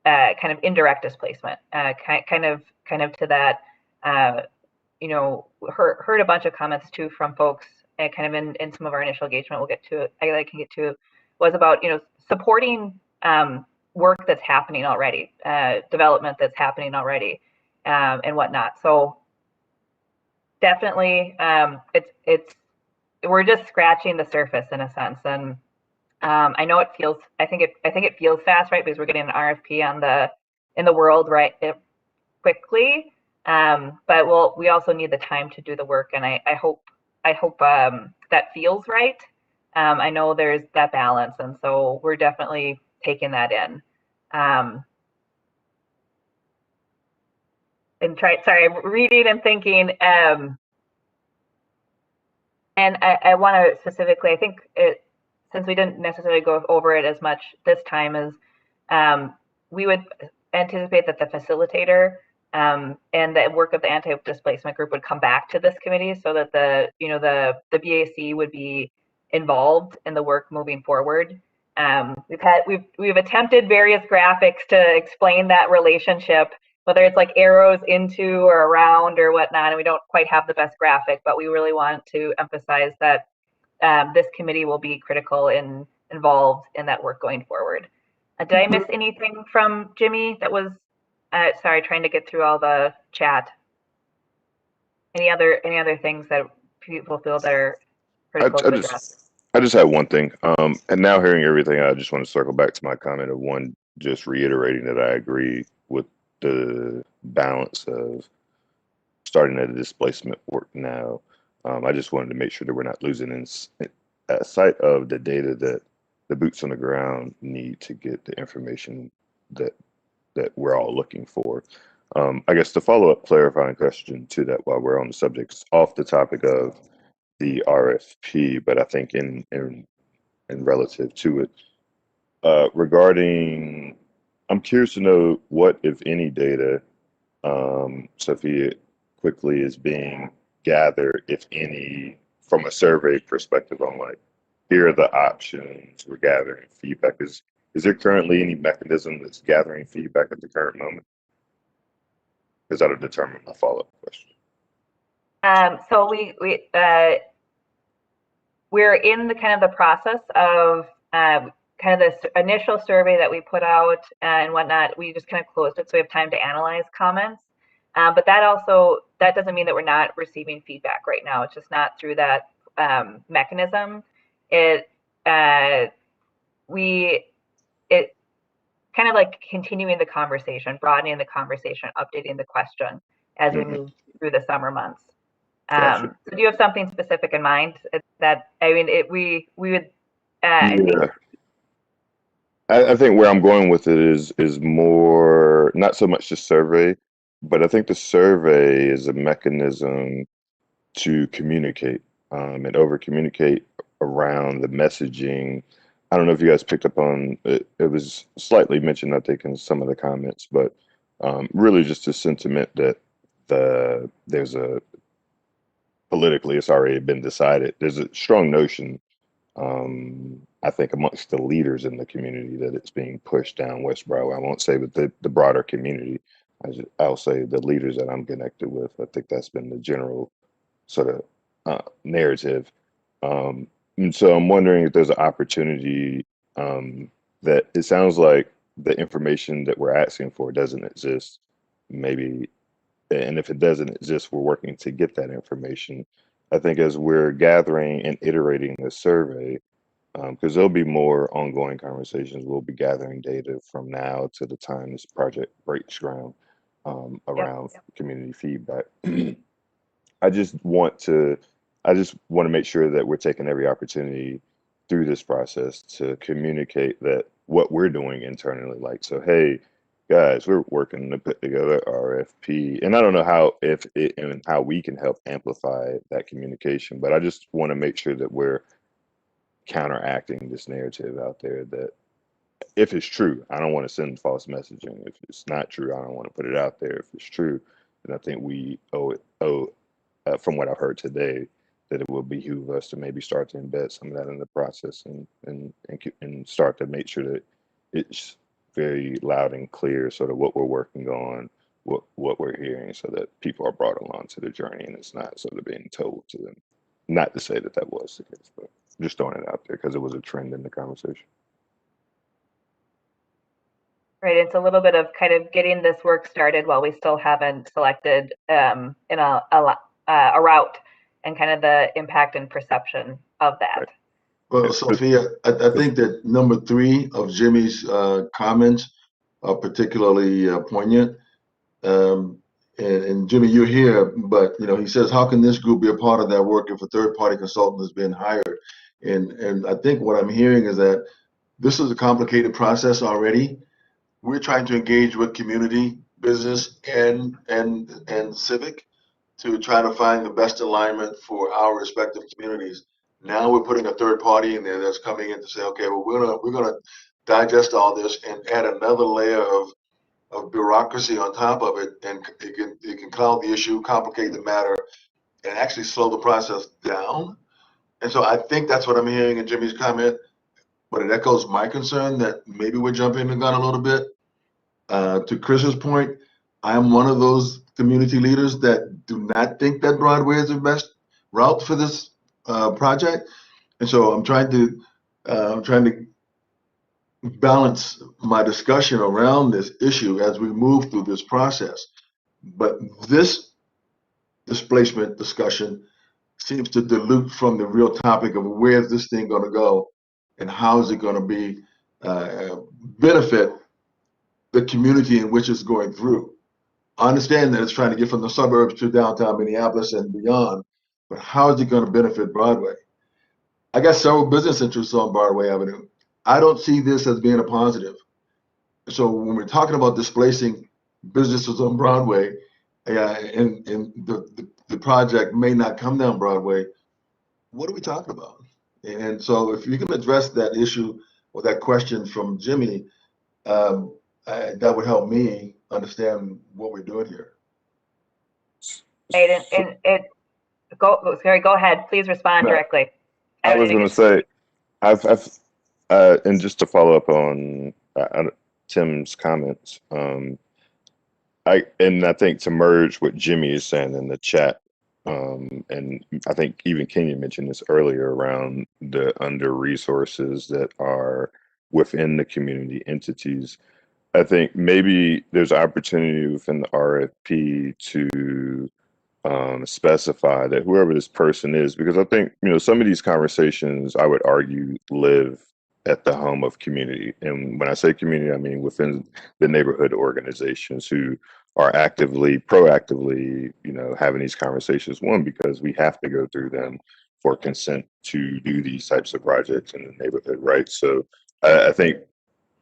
of indirect displacement, kind of to that. You know, heard a bunch of comments too from folks, kind of in some of our initial engagement. We'll get to it. I can get to, was about, you know, supporting work that's happening already, development that's happening already, and whatnot. So definitely, we're just scratching the surface in a sense, and I know it feels. I think it feels fast, right? Because we're getting an RFP in the world, right, quickly. But we also need the time to do the work, and I hope that feels right. I know there's that balance, and so we're definitely taking that in. And sorry, I'm reading and thinking. And I want to specifically, I think since we didn't necessarily go over it as much this time, as we would anticipate that the facilitator and the work of the anti-displacement group would come back to this committee, so that the BAC would be involved in the work moving forward. We've attempted various graphics to explain that relationship, whether it's like arrows into or around or whatnot, and we don't quite have the best graphic, but we really want to emphasize that this committee will be critical and involved in that work going forward. Did I miss anything from Jimmy that was, sorry, trying to get through all the chat? Any other things that people feel that are critical to address? I just have one thing. And now hearing everything, I just want to circle back to my comment of one, just reiterating that I agree with the balance of starting at a displacement work now. I just wanted to make sure that we're not losing sight of the data that the boots on the ground need to get the information that we're all looking for. I guess the follow-up clarifying question to that, while we're on the subject, is off the topic of the RFP, but I think in relative to it, regarding, I'm curious to know what, if any, data, Sophia, quickly is being gathered, if any, from a survey perspective on, like, here are the options, we're gathering feedback. Is there currently any mechanism that's gathering feedback at the current moment? Because that'll determine my follow-up question. So we're in the kind of the process of kind of this initial survey that we put out and whatnot. We just kind of closed it, so we have time to analyze comments. But that doesn't mean that we're not receiving feedback right now. It's just not through that mechanism. It kind of like continuing the conversation, broadening the conversation, updating the question as we move through the summer months. Gotcha. So do you have something specific in mind? That, I mean, we would. I think where I'm going with it is more, not so much the survey, but I think the survey is a mechanism to communicate and over-communicate around the messaging. I don't know if you guys picked up on it. It was slightly mentioned, I think, in some of the comments, but really just a sentiment that there's a, politically, it's already been decided. There's a strong notion, I think, amongst the leaders in the community that it's being pushed down West Broadway. I won't say with the broader community. I'll say the leaders that I'm connected with. I think that's been the general sort of narrative. And so I'm wondering if there's an opportunity that it sounds like the information that we're asking for doesn't exist, maybe. And if it doesn't exist, we're working to get that information. I think as we're gathering and iterating the survey, because there'll be more ongoing conversations, we'll be gathering data from now to the time this project breaks ground. around community feedback. I just want to make sure that we're taking every opportunity through this process to communicate that what we're doing internally, like, so, hey, guys, we're working to put together RFP, and I don't know how we can help amplify that communication, but I just want to make sure that we're counteracting this narrative out there that if it's true, I don't want to send false messaging. If it's not true, I don't want to put it out there. If it's true, then I think we owe from what I've heard today, that it will behoove us to maybe start to embed some of that in the process and start to make sure that it's very loud and clear, sort of what we're working on, what we're hearing, so that people are brought along to the journey and it's not sort of being told to them. Not to say that that was the case, but just throwing it out there because it was a trend in the conversation. Right, it's a little bit of kind of getting this work started while we still haven't selected in a route and kind of the impact and perception of that. Right. Well, Sophia, I think that number 3 of Jimmy's comments are particularly poignant. And Jimmy, you're here, but he says, how can this group be a part of that work if a third-party consultant has been hired? And I think what I'm hearing is that this is a complicated process already. We're trying to engage with community, business, and civic to try to find the best alignment for our respective communities. Now we're putting a third party in there that's coming in to say, okay, well, we're gonna digest all this and add another layer of bureaucracy on top of it, and it can cloud the issue, complicate the matter, and actually slow the process down. And so I think that's what I'm hearing in Jimmy's comment. But it echoes my concern that maybe we're jumping the gun a little bit. To Chris's point, I am one of those community leaders that do not think that Broadway is the best route for this project, and so I'm trying to balance my discussion around this issue as we move through this process. But this displacement discussion seems to dilute from the real topic of where is this thing going to go and how is it going to be benefit the community in which it's going through. I understand that it's trying to get from the suburbs to downtown Minneapolis and beyond, but how is it going to benefit Broadway? I got several business interests on Broadway Avenue. I don't see this as being a positive. So when we're talking about displacing businesses on Broadway, and the project may not come down Broadway, what are we talking about? And so if you can address that issue or that question from Jimmy, that would help me understand what we're doing here. Right, and go ahead. Please respond directly. I was going to say, and just to follow up on Tim's comments, I think to merge what Jimmy is saying in the chat, and I think even Kenyon mentioned this earlier around the under resources that are within the community entities. I think maybe there's opportunity within the RFP to specify that whoever this person is, because I think, some of these conversations, I would argue, live at the home of community. And when I say community, I mean within the neighborhood organizations who are proactively, having these conversations. One, because we have to go through them for consent to do these types of projects in the neighborhood, right? So I think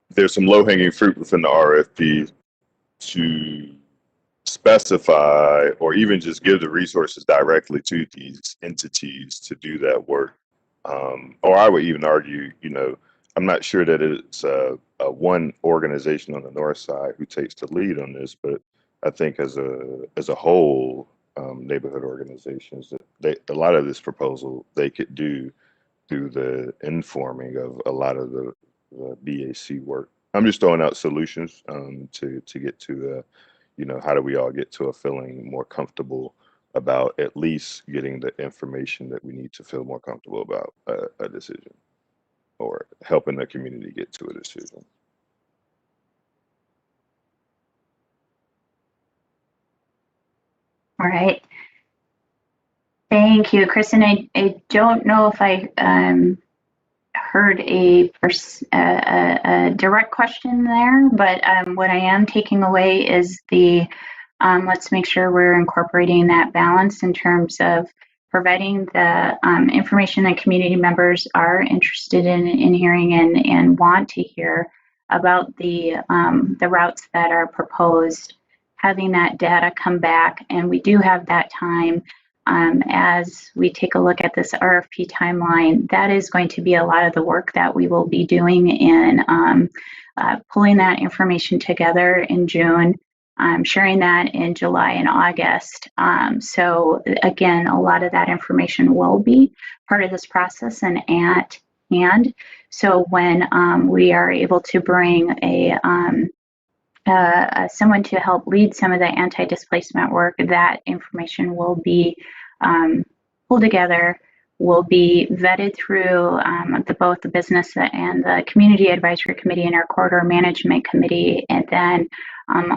there's some low-hanging fruit within the RFP to specify or even just give the resources directly to these entities to do that work. Or I would even argue, I'm not sure that it's a one organization on the north side who takes the lead on this, but I think as a whole, neighborhood organizations, that a lot of this proposal they could do through the informing of a lot of the BAC work. I'm just throwing out solutions to get to, how do we all get to a feeling more comfortable about at least getting the information that we need to feel more comfortable about a decision, or helping the community get to a decision. All right. Thank you, Kristen. I don't know if I heard a direct question there, but what I am taking away is the Let's make sure we're incorporating that balance in terms of providing the information that community members are interested in hearing and want to hear about the routes that are proposed, having that data come back. And we do have that time as we take a look at this RFP timeline. That is going to be a lot of the work that we will be doing in pulling that information together in June, sharing that in July and August. So again, a lot of that information will be part of this process and at hand. So when we are able to bring someone to help lead some of the anti-displacement work, that information will be pulled together, will be vetted through both the business and the community advisory committee and our corridor management committee, and then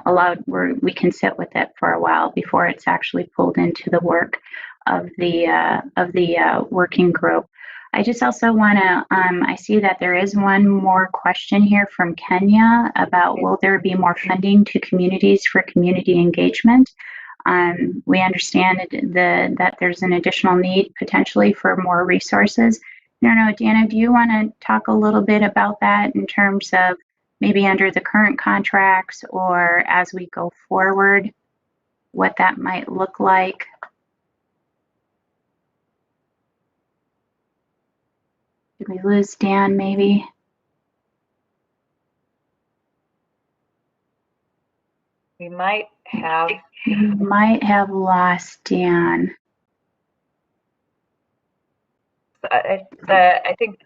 allowed where we can sit with it for a while before it's actually pulled into the work of the working group. I just also want to, I see that there is one more question here from Kenya about will there be more funding to communities for community engagement? We understand that there's an additional need potentially for more resources. I don't know, Dana, do you want to talk a little bit about that in terms of maybe under the current contracts or as we go forward, what that might look like? Did we lose Dan maybe? We might have. We might have lost Dan. I think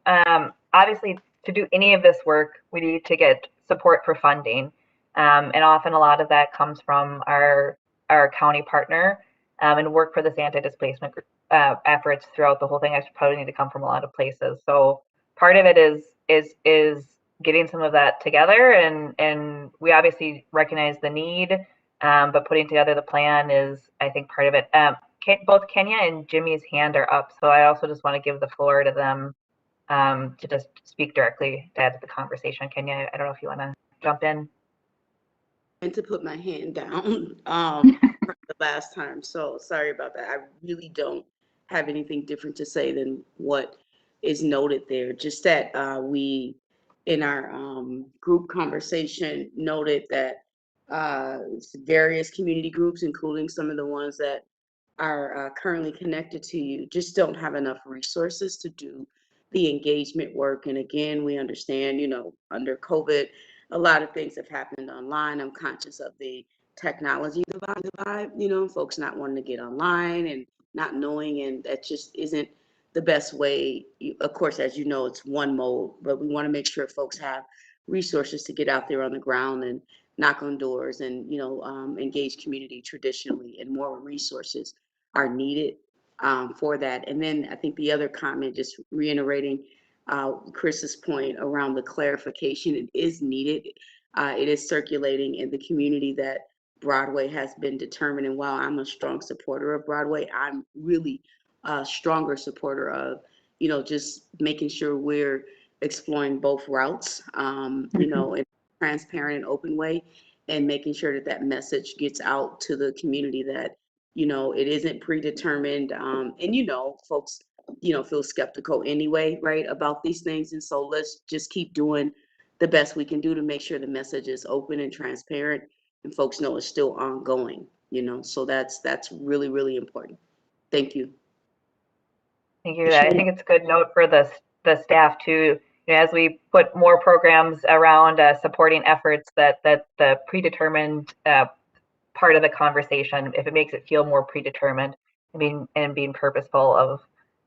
obviously to do any of this work, we need to get support for funding. And often a lot of that comes from our county partner and work for this anti-displacement efforts throughout the whole thing. I probably need to come from a lot of places. So part of it is getting some of that together, and we obviously recognize the need, but putting together the plan is, I think, part of it. Both Kenya and Jimmy's hand are up, so I also just want to give the floor to them to just speak directly to add to the conversation. Kenya, I don't know if you want to jump in. And to put my hand down the last time, so sorry about that. I really don't have anything different to say than what is noted there. Just that we, in our group conversation, noted that various community groups, including some of the ones that are currently connected to you, just don't have enough resources to do the engagement work. And again, we understand, under COVID, a lot of things have happened online. I'm conscious of the technology divide, folks not wanting to get online and not knowing, and that just isn't the best way. Of course, as you know, it's one mode, but we want to make sure folks have resources to get out there on the ground and knock on doors and, engage community traditionally, and more resources are needed for that. And then I think the other comment, just reiterating Chris's point around the clarification, it is needed. It is circulating in the community that Broadway has been determined. And while I'm a strong supporter of Broadway, I'm really a stronger supporter of, just making sure we're exploring both routes, in a transparent and open way, and making sure that that message gets out to the community that, it isn't predetermined. And, folks, feel skeptical anyway, right, about these things. And so let's just keep doing the best we can do to make sure the message is open and transparent and folks know it's still ongoing, so that's really, really important. Thank you. Thank you for that. I think it's a good note for the staff too, as we put more programs around supporting efforts, that the predetermined part of the conversation, if it makes it feel more predetermined, being purposeful of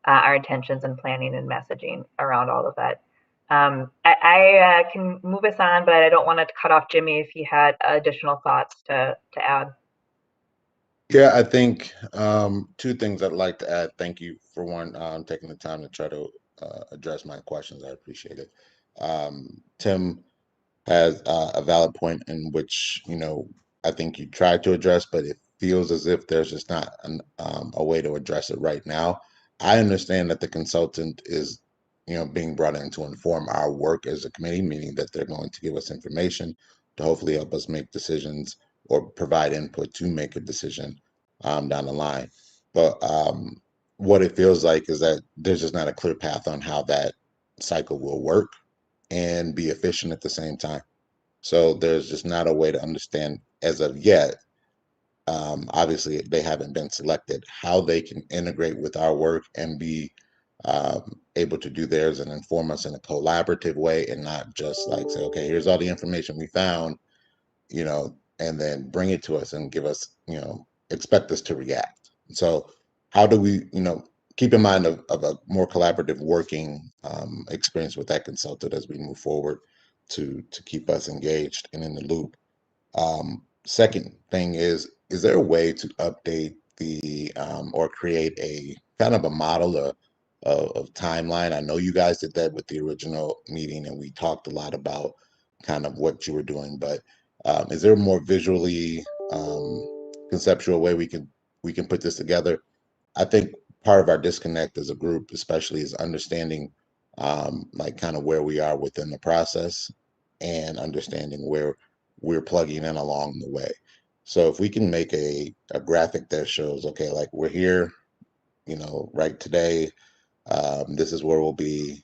our intentions and planning and messaging around all of that. I can move us on, but I don't want to cut off Jimmy if he had additional thoughts to add. Yeah, I think two things I'd like to add. Thank you for taking the time to try to address my questions. I appreciate it. Tim has a valid point in which, I think you tried to address, but it feels as if there's just not a way to address it right now. I understand that the consultant is, being brought in to inform our work as a committee, meaning that they're going to give us information to hopefully help us make decisions or provide input to make a decision down the line. But what it feels like is that there's just not a clear path on how that cycle will work and be efficient at the same time. So there's just not a way to understand as of yet. Obviously, they haven't been selected, how they can integrate with our work and be able to do theirs and inform us in a collaborative way, and not just like say, okay, here's all the information we found, and then bring it to us and give us, expect us to react. So how do we, keep in mind of a more collaborative working experience with that consultant as we move forward to keep us engaged and in the loop. Second thing is there a way to update the or create a kind of a model of timeline? I know you guys did that with the original meeting, and we talked a lot about kind of what you were doing, but is there a more visually conceptual way we can put this together? I think part of our disconnect as a group, especially, is understanding like kind of where we are within the process and understanding where we're plugging in along the way. So if we can make a graphic that shows, okay, like we're here, right today, this is where we'll be,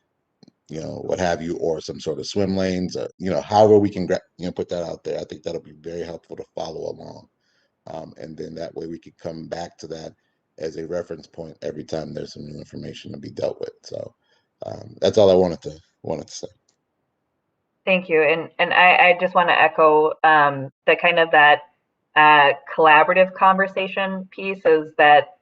what have you, or some sort of swim lanes, or, however we can, put that out there. I think that'll be very helpful to follow along. And then that way we could come back to that as a reference point every time there's some new information to be dealt with. So that's all I wanted to say. Thank you. And I just want to echo the kind of that collaborative conversation piece is that,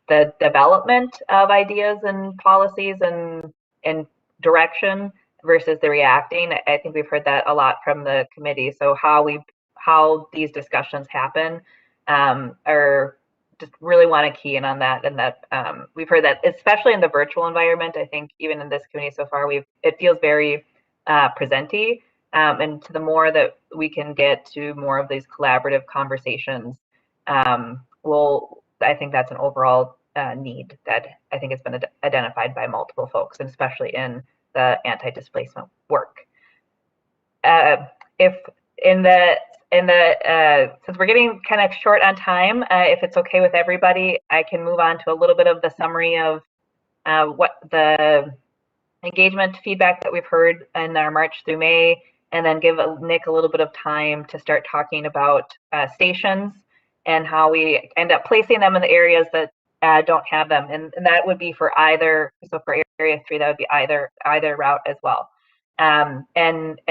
the development of ideas and policies and direction versus the reacting. I think we've heard that a lot from the committee. So how these discussions happen are just really want to key in on that. And that we've heard that, especially in the virtual environment. I think even in this committee so far, it feels very presenty, and to the more that we can get to more of these collaborative conversations, I think that's an overall need that I think has been identified by multiple folks, and especially in the anti-displacement work. If in the since we're getting kind of short on time, if it's okay with everybody, I can move on to a little bit of the summary of what the engagement feedback that we've heard in our March through May, and then give Nick a little bit of time to start talking about stations and how we end up placing them in the areas that don't have them. And that would be for either, so for area 3, that would be either route as well. And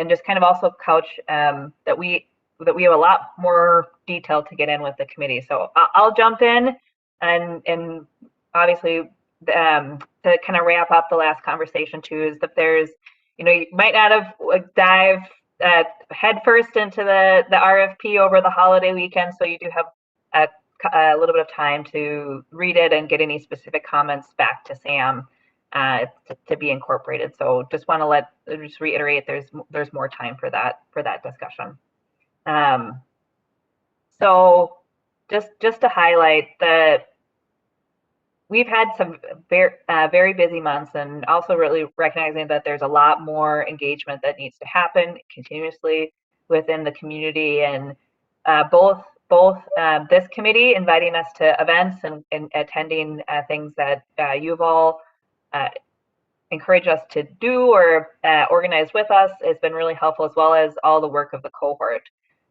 just kind of also couch that we have a lot more detail to get in with the committee. So I'll jump in and obviously to kind of wrap up the last conversation too, is that there's, you might not have dived head first into the RFP over the holiday weekend, so you do have a little bit of time to read it and get any specific comments back to Sam to be incorporated. So just want to just reiterate, there's more time for that discussion. So just to highlight that we've had some very busy months, and also really recognizing that there's a lot more engagement that needs to happen continuously within the community, and both this committee inviting us to events and attending things that you've all encouraged us to do or organize with us has been really helpful, as well as all the work of the cohort.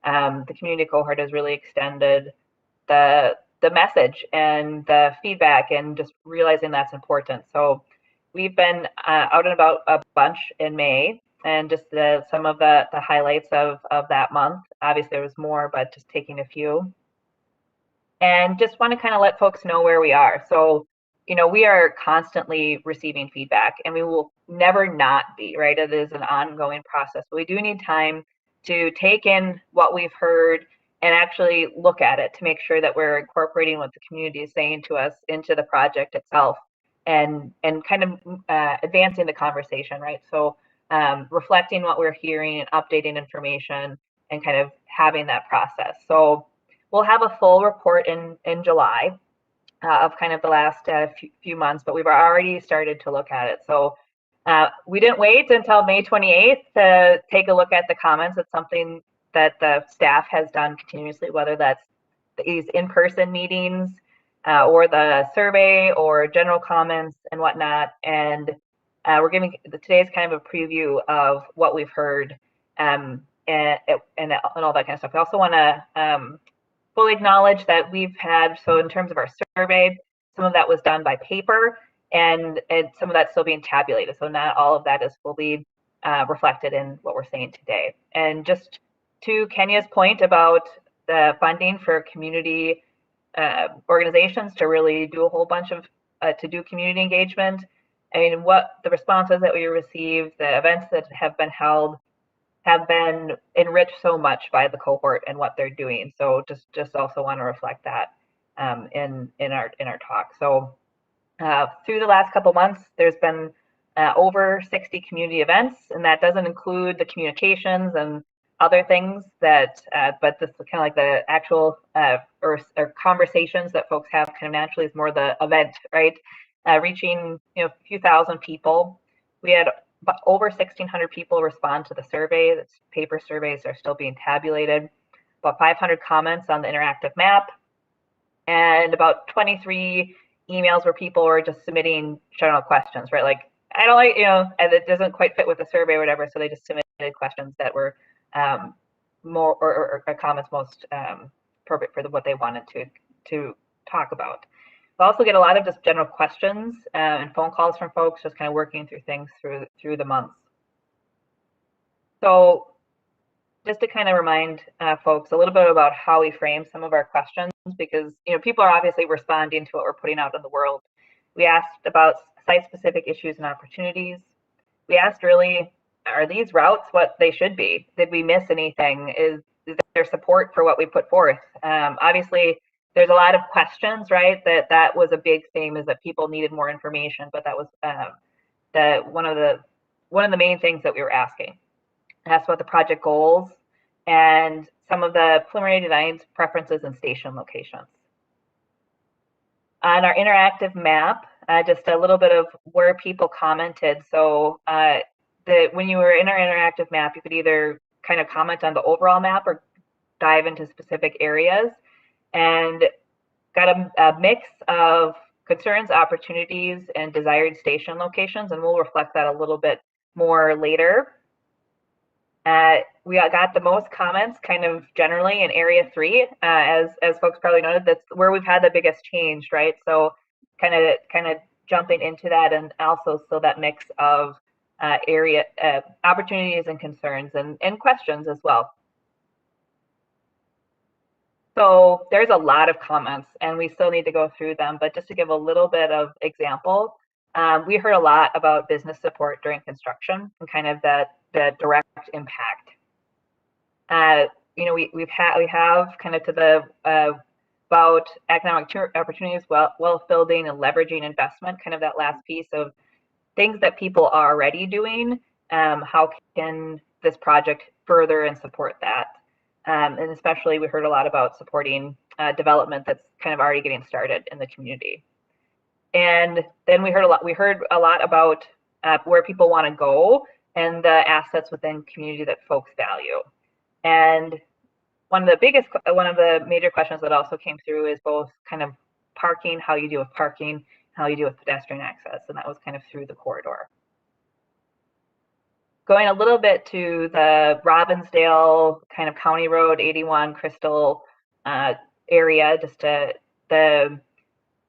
The community cohort has really extended the message and the feedback, and just realizing that's important. So we've been out and about a bunch in May, and just some of the highlights of that month. Obviously there was more, but just taking a few. And just want to kind of let folks know where we are. So, we are constantly receiving feedback, and we will never not be, right? It is an ongoing process, but we do need time to take in what we've heard and actually look at it to make sure that we're incorporating what the community is saying to us into the project itself, and kind of advancing the conversation, right? So reflecting what we're hearing and updating information and kind of having that process. So we'll have a full report in July of kind of the last few months, but we've already started to look at it. So we didn't wait until May 28th to take a look at the comments. It's something that the staff has done continuously, whether that's these in-person meetings or the survey or general comments and whatnot. And we're giving today's kind of a preview of what we've heard and all that kind of stuff. We also want to fully acknowledge that we've had, so in terms of our survey, some of that was done by paper and some of that's still being tabulated. So not all of that is fully reflected in what we're saying today. And just to Kenya's point about the funding for community organizations to really do a whole bunch of, to do community engagement, I mean, what the responses that we received, the events that have been held have been enriched so much by the cohort and what they're doing. So just also want to reflect that in our talk. So through the last couple months, there's been over 60 community events, and that doesn't include the communications and other things that, but this is kind of like the actual or conversations that folks have kind of naturally is more the event, right? Reaching, you know, a few thousand people. We had over 1,600 people respond to the survey. The paper surveys are still being tabulated. About 500 comments on the interactive map, and about 23 emails where people were just submitting general questions, right? Like, I don't like, you know, and it doesn't quite fit with the survey or whatever, so they just submitted questions that were more or comments most appropriate for what they wanted to talk about. We also get a lot of just general questions and phone calls from folks just kind of working through things through the months. So just to kind of remind folks a little bit about how we frame some of our questions, because, you know, people are obviously responding to what we're putting out in the world. We asked about site-specific issues and opportunities. We asked really, are these routes what they should be? Did we miss anything? Is there support for what we put forth? Obviously, there's a lot of questions, right? That was a big theme, is that people needed more information, but that was one of the main things that we were asking. Asked about the project goals and some of the preliminary designs, preferences, and station locations. On our interactive map, just a little bit of where people commented. So when you were in our interactive map, you could either kind of comment on the overall map or dive into specific areas, and got a mix of concerns, opportunities, and desired station locations, and we'll reflect that a little bit more later. We got the most comments kind of generally in area 3, as folks probably noted, that's where we've had the biggest change, right? So kind of jumping into that, and also so that mix of area opportunities and concerns and questions as well. So there's a lot of comments, and we still need to go through them, but just to give a little bit of example, we heard a lot about business support during construction and kind of the direct impact. You know, we have kind of to the about economic opportunities, wealth building, and leveraging investment, kind of that last piece of things that people are already doing. How can this project further and support that? And especially we heard a lot about supporting development that's kind of already getting started in the community. And then we heard a lot about where people want to go and the assets within community that folks value. And one of the major questions that also came through is both kind of parking, how you deal with parking, how you deal with pedestrian access, and that was kind of through the corridor. Going a little bit to the Robbinsdale kind of County Road 81 Crystal area, just to the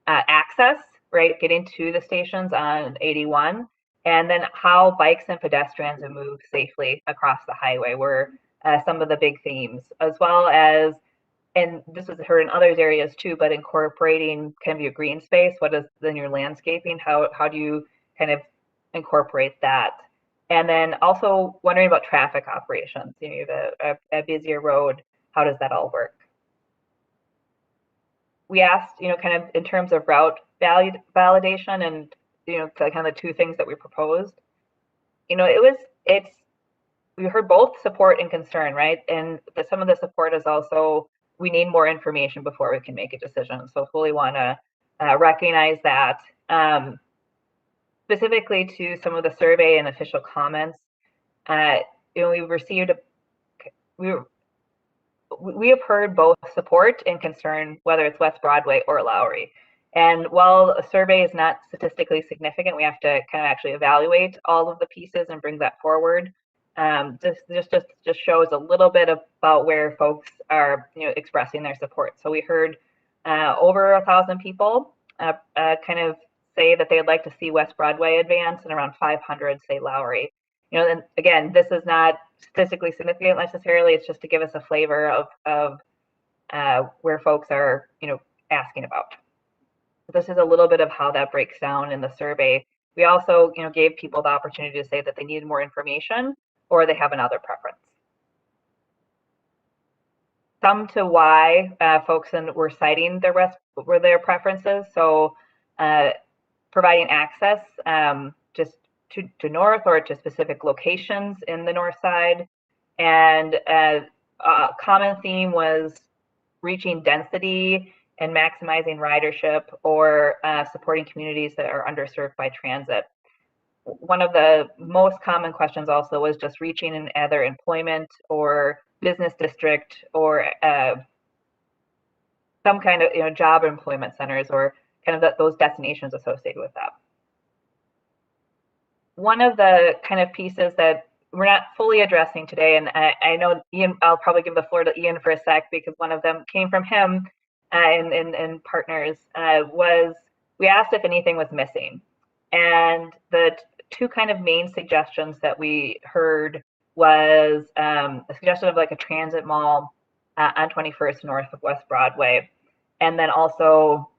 access, right, getting to the stations on 81, and then how bikes and pedestrians will move safely across the highway were some of the big themes, as well as, and this was heard in other areas too, but incorporating kind of your green space. What is then your landscaping? How do you kind of incorporate that? And then also wondering about traffic operations. You know, you have a busier road. How does that all work? We asked, you know, kind of in terms of route validation and, you know, kind of the two things that we proposed. You know, we heard both support and concern, right? And some of the support is also, we need more information before we can make a decision. So fully want to recognize that. Specifically to some of the survey and official comments, you know, we received we have heard both support and concern, whether it's West Broadway or Lowry. And while a survey is not statistically significant, we have to kind of actually evaluate all of the pieces and bring that forward. This just shows a little bit about where folks are, expressing their support. So we heard over 1,000 people kind of say that they'd like to see West Broadway advance, and around 500 say Lowry. And again, this is not statistically significant necessarily. It's just to give us a flavor of where folks are, asking about. This is a little bit of how that breaks down in the survey. We also, gave people the opportunity to say that they needed more information or they have another preference. Some to why folks were citing their preferences. So providing access just to north or to specific locations in the north side. And a common theme was reaching density and maximizing ridership, or supporting communities that are underserved by transit. One of the most common questions also was just reaching an either employment or business district, or some kind of job employment centers, or kind of those destinations associated with that. One of the kind of pieces that we're not fully addressing today, and I know Ian, I'll probably give the floor to Ian for a sec, because one of them came from him and partners, was we asked if anything was missing. And the two kind of main suggestions that we heard was a suggestion of like a transit mall on 21st north of West Broadway. And then also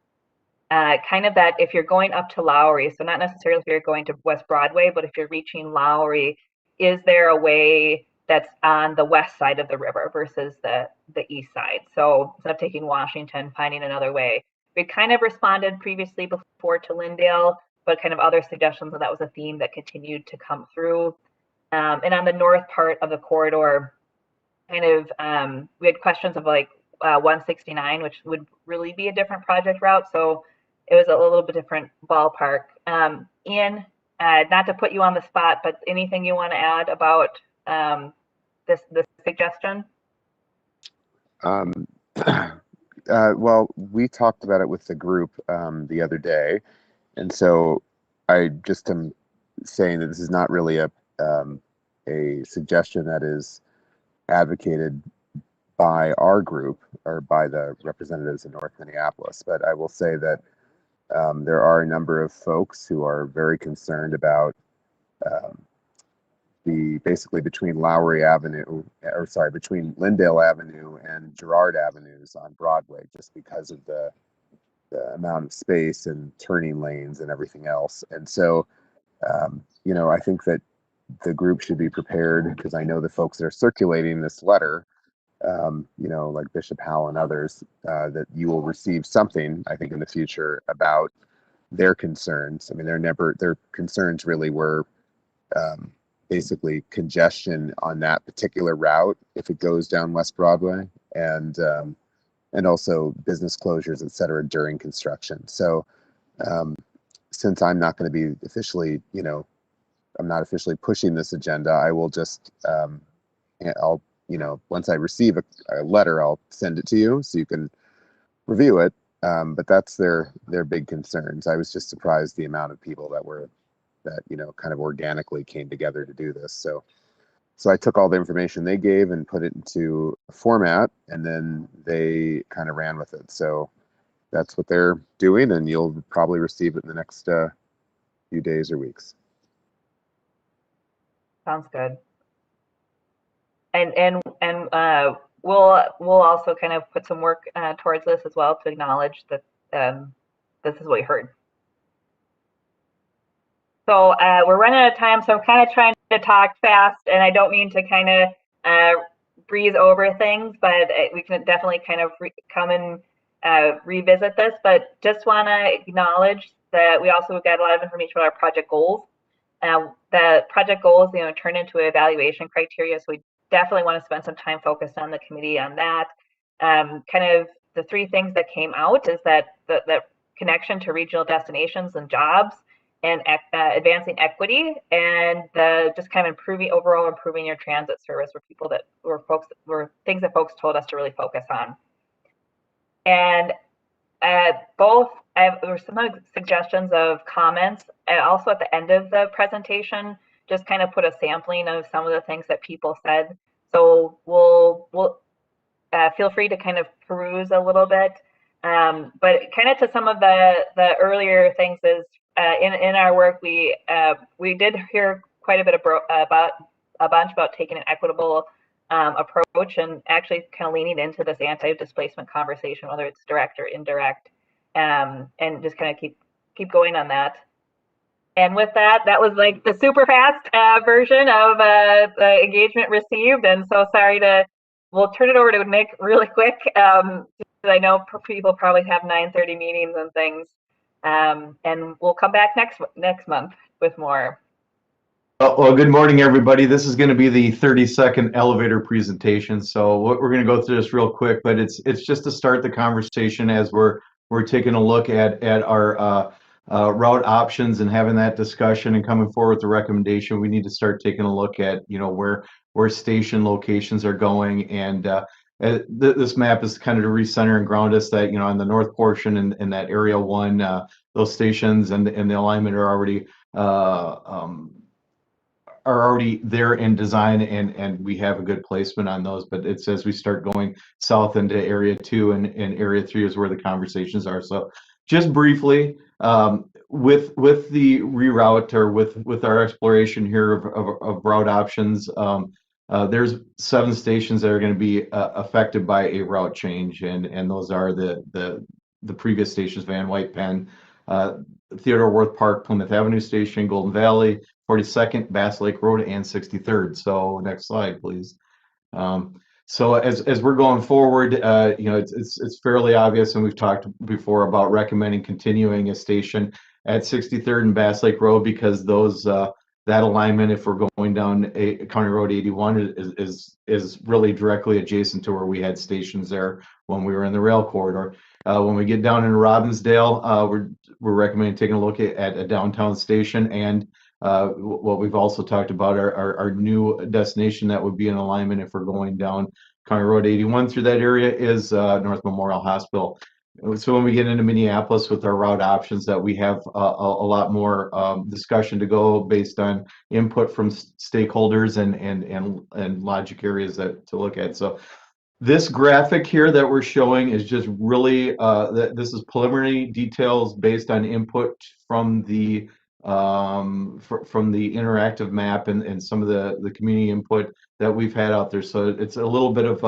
kind of that if you're going up to Lowry, so not necessarily if you're going to West Broadway, but if you're reaching Lowry, is there a way that's on the west side of the river versus the east side? So instead of taking Washington, finding another way. We kind of responded previously before to Lyndale, but kind of other suggestions, and that was a theme that continued to come through. And on the north part of the corridor, kind of we had questions of like 169, which would really be a different project route. So it was a little bit different ballpark. Ian, not to put you on the spot, but anything you want to add about this suggestion? Well, we talked about it with the group the other day, and so I just am saying that this is not really a suggestion that is advocated by our group or by the representatives in North Minneapolis, but I will say that there are a number of folks who are very concerned about basically between Lowry Avenue, or sorry, between Lyndale Avenue and Girard Avenues on Broadway, just because of the amount of space and turning lanes and everything else. And so, I think that the group should be prepared, because I know the folks that are circulating this letter, like Bishop Howell and others, that you will receive something, I think, in the future about their concerns. I mean, their concerns really were basically congestion on that particular route if it goes down West Broadway, and also business closures, et cetera, during construction. So since I'm not going to be officially, I'm not officially pushing this agenda, I will just, I'll, once I receive a letter, I'll send it to you so you can review it. But that's their big concerns. I was just surprised the amount of people that kind of organically came together to do this. So I took all the information they gave and put it into a format, and then they kind of ran with it. So that's what they're doing, and you'll probably receive it in the next few days or weeks. Sounds good. And we'll also kind of put some work towards this as well, to acknowledge that this is what we heard. So we're running out of time, so I'm kind of trying to talk fast, and I don't mean to kind of breeze over things, but we can definitely kind of come and revisit this. But just want to acknowledge that we also got a lot of information about our project goals. The project goals, turn into evaluation criteria, so we definitely want to spend some time focused on the committee on that. Kind of the three things that came out is that the connection to regional destinations and jobs and advancing equity, and just kind of overall improving your transit service were things that folks told us to really focus on. And there were some suggestions of comments, and also at the end of the presentation, just kind of put a sampling of some of the things that people said. So we'll feel free to kind of peruse a little bit. But kind of to some of the earlier things is in our work, we did hear quite a bit about taking an equitable approach, and actually kind of leaning into this anti-displacement conversation, whether it's direct or indirect, and just kind of keep going on that. And with that was like the super fast version of the engagement received. And so sorry we'll turn it over to Nick really quick. I know people probably have 9:30 meetings and things. And we'll come back next month with more. Well, good morning, everybody. This is going to be the 30-second elevator presentation. So we're going to go through this real quick, but it's just to start the conversation as we're taking a look at our route options and having that discussion and coming forward with the recommendation. We need to start taking a look at, you know, where station locations are going, and this map is kind of to recenter and ground us that, you know, on the north portion in that area 1, those stations and the alignment are already there in design, and we have a good placement on those. But it's as we start going south into area 2 and area 3 is where the conversations are. So just briefly, with the reroute, or with our exploration here of route options, there's 7 stations that are going to be affected by a route change, and those are the previous stations: Van White, Penn, Theodore Wirth Park, Plymouth Avenue Station, Golden Valley, 42nd, Bass Lake Road, and 63rd. So next slide, please. So as we're going forward, you know, it's fairly obvious, and we've talked before about recommending continuing a station at 63rd and Bass Lake Road, because those that alignment, if we're going down County Road 81, is really directly adjacent to where we had stations there when we were in the rail corridor. When we get down into Robbinsdale, we're recommending taking a look at a downtown station, and what we've also talked about our new destination that would be in alignment if we're going down County Road 81 through that area is North Memorial Hospital. So when we get into Minneapolis with our route options, that we have a lot more discussion to go based on input from stakeholders and logic areas to look at. So this graphic here that we're showing is just really this is preliminary details based on input from the interactive map and some of the community input that we've had out there. So it's a little bit of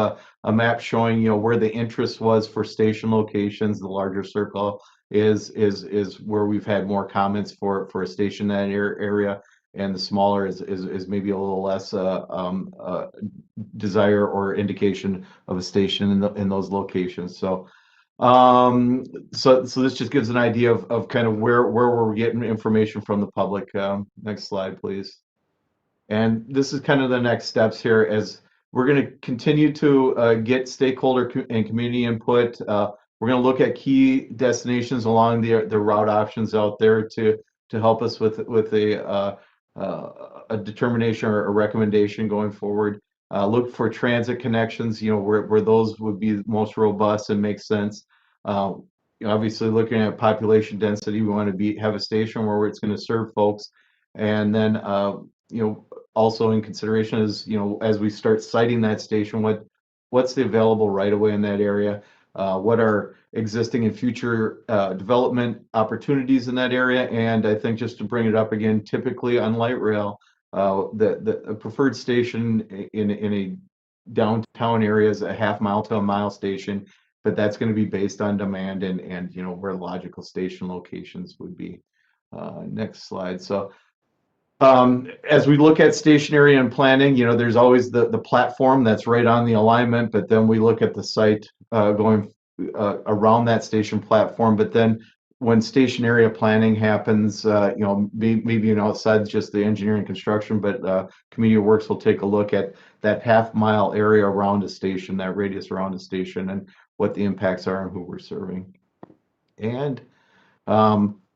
a map showing, you know, where the interest was for station locations. The larger circle is where we've had more comments for a station in that area, and the smaller is maybe a little less desire or indication of a station in those locations. So so this just gives an idea of kind of where we're getting information from the public. Next slide, please. And this is kind of the next steps here, as we're going to continue to get stakeholder and community input. We're going to look at key destinations along the route options out there to help us with a determination or a recommendation going forward. Look for transit connections, you know, where those would be most robust and make sense. Obviously, looking at population density, we want to have a station where it's going to serve folks, and then you know, also in consideration is, you know, as we start siting that station, what's the available right of way in that area, what are existing and future development opportunities in that area. And I think, just to bring it up again, typically on light rail, the preferred station in a downtown area is a half-mile to a mile station, but that's going to be based on demand and you know, where logical station locations would be. Next slide. So as we look at station area and planning, you know, there's always the platform that's right on the alignment, but then we look at the site going around that station platform. But then when station area planning happens, you know, maybe you know, outside just the engineering construction, but Community Works will take a look at that half-mile area around a station, that radius around a station, and what the impacts are and who we're serving. And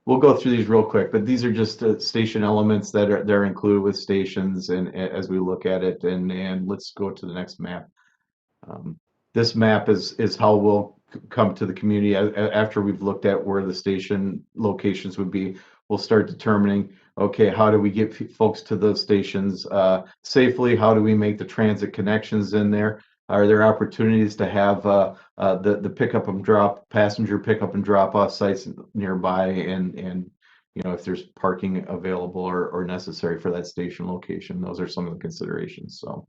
we'll go through these real quick, but these are just station elements that are included with stations, and as we look at it, and let's go to the next map. This map is how we'll come to the community after we've looked at where the station locations would be. We'll start determining, okay, how do we get folks to those stations safely? How do we make the transit connections in there? Are there opportunities to have the pickup and drop, passenger pickup and drop off sites nearby, and you know, if there's parking available or necessary for that station location? Those are some of the considerations. So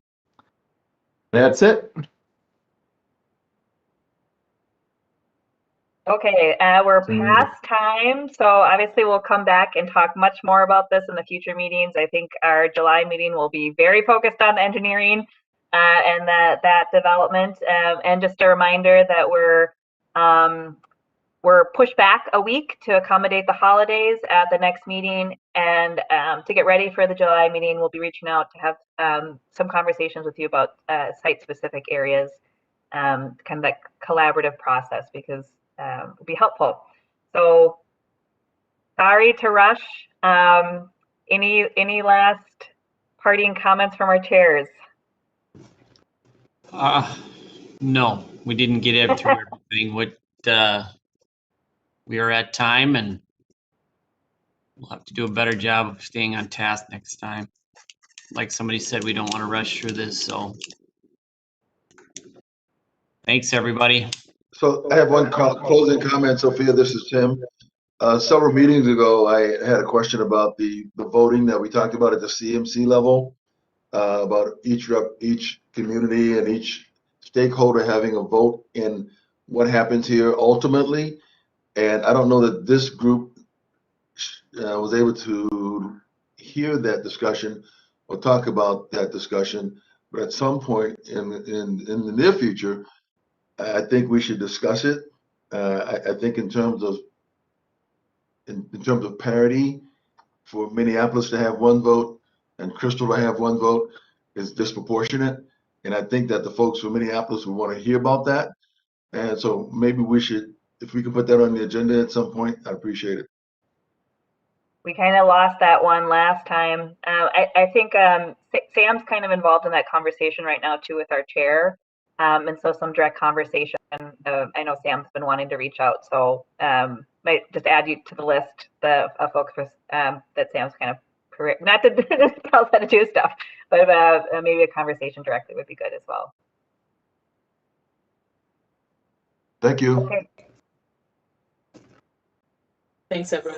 that's it. Okay, we're past time, so obviously we'll come back and talk much more about this in the future meetings. I think our July meeting will be very focused on engineering and that development. And just a reminder that we're pushed back a week to accommodate the holidays at the next meeting. And to get ready for the July meeting, we'll be reaching out to have some conversations with you about site-specific areas, kind of that collaborative process, because would be helpful. So sorry to rush. Any last parting comments from our chairs? No, we didn't get through everything. We are at time, and we'll have to do a better job of staying on task next time. Like somebody said, we don't want to rush through this, so thanks, everybody. So I have one closing comment, Sophia. This is Tim. Several meetings ago, I had a question about the voting that we talked about at the CMC level, about each community and each stakeholder having a vote in what happens here ultimately. And I don't know that this group was able to hear that discussion or talk about that discussion, but at some point in the near future, I think we should discuss it. I think in terms of parity, for Minneapolis to have one vote and Crystal to have one vote is disproportionate. And I think that the folks from Minneapolis would want to hear about that. And so maybe we should, if we can put that on the agenda at some point, I'd appreciate it. We kind of lost that one last time. I think Sam's kind of involved in that conversation right now too with our chair. And so some direct conversation. I know Sam's been wanting to reach out, so might just add you to the list of folks that Sam's kind of not to tell us how to do stuff, but maybe a conversation directly would be good as well. Thank you. Okay. Thanks, everyone.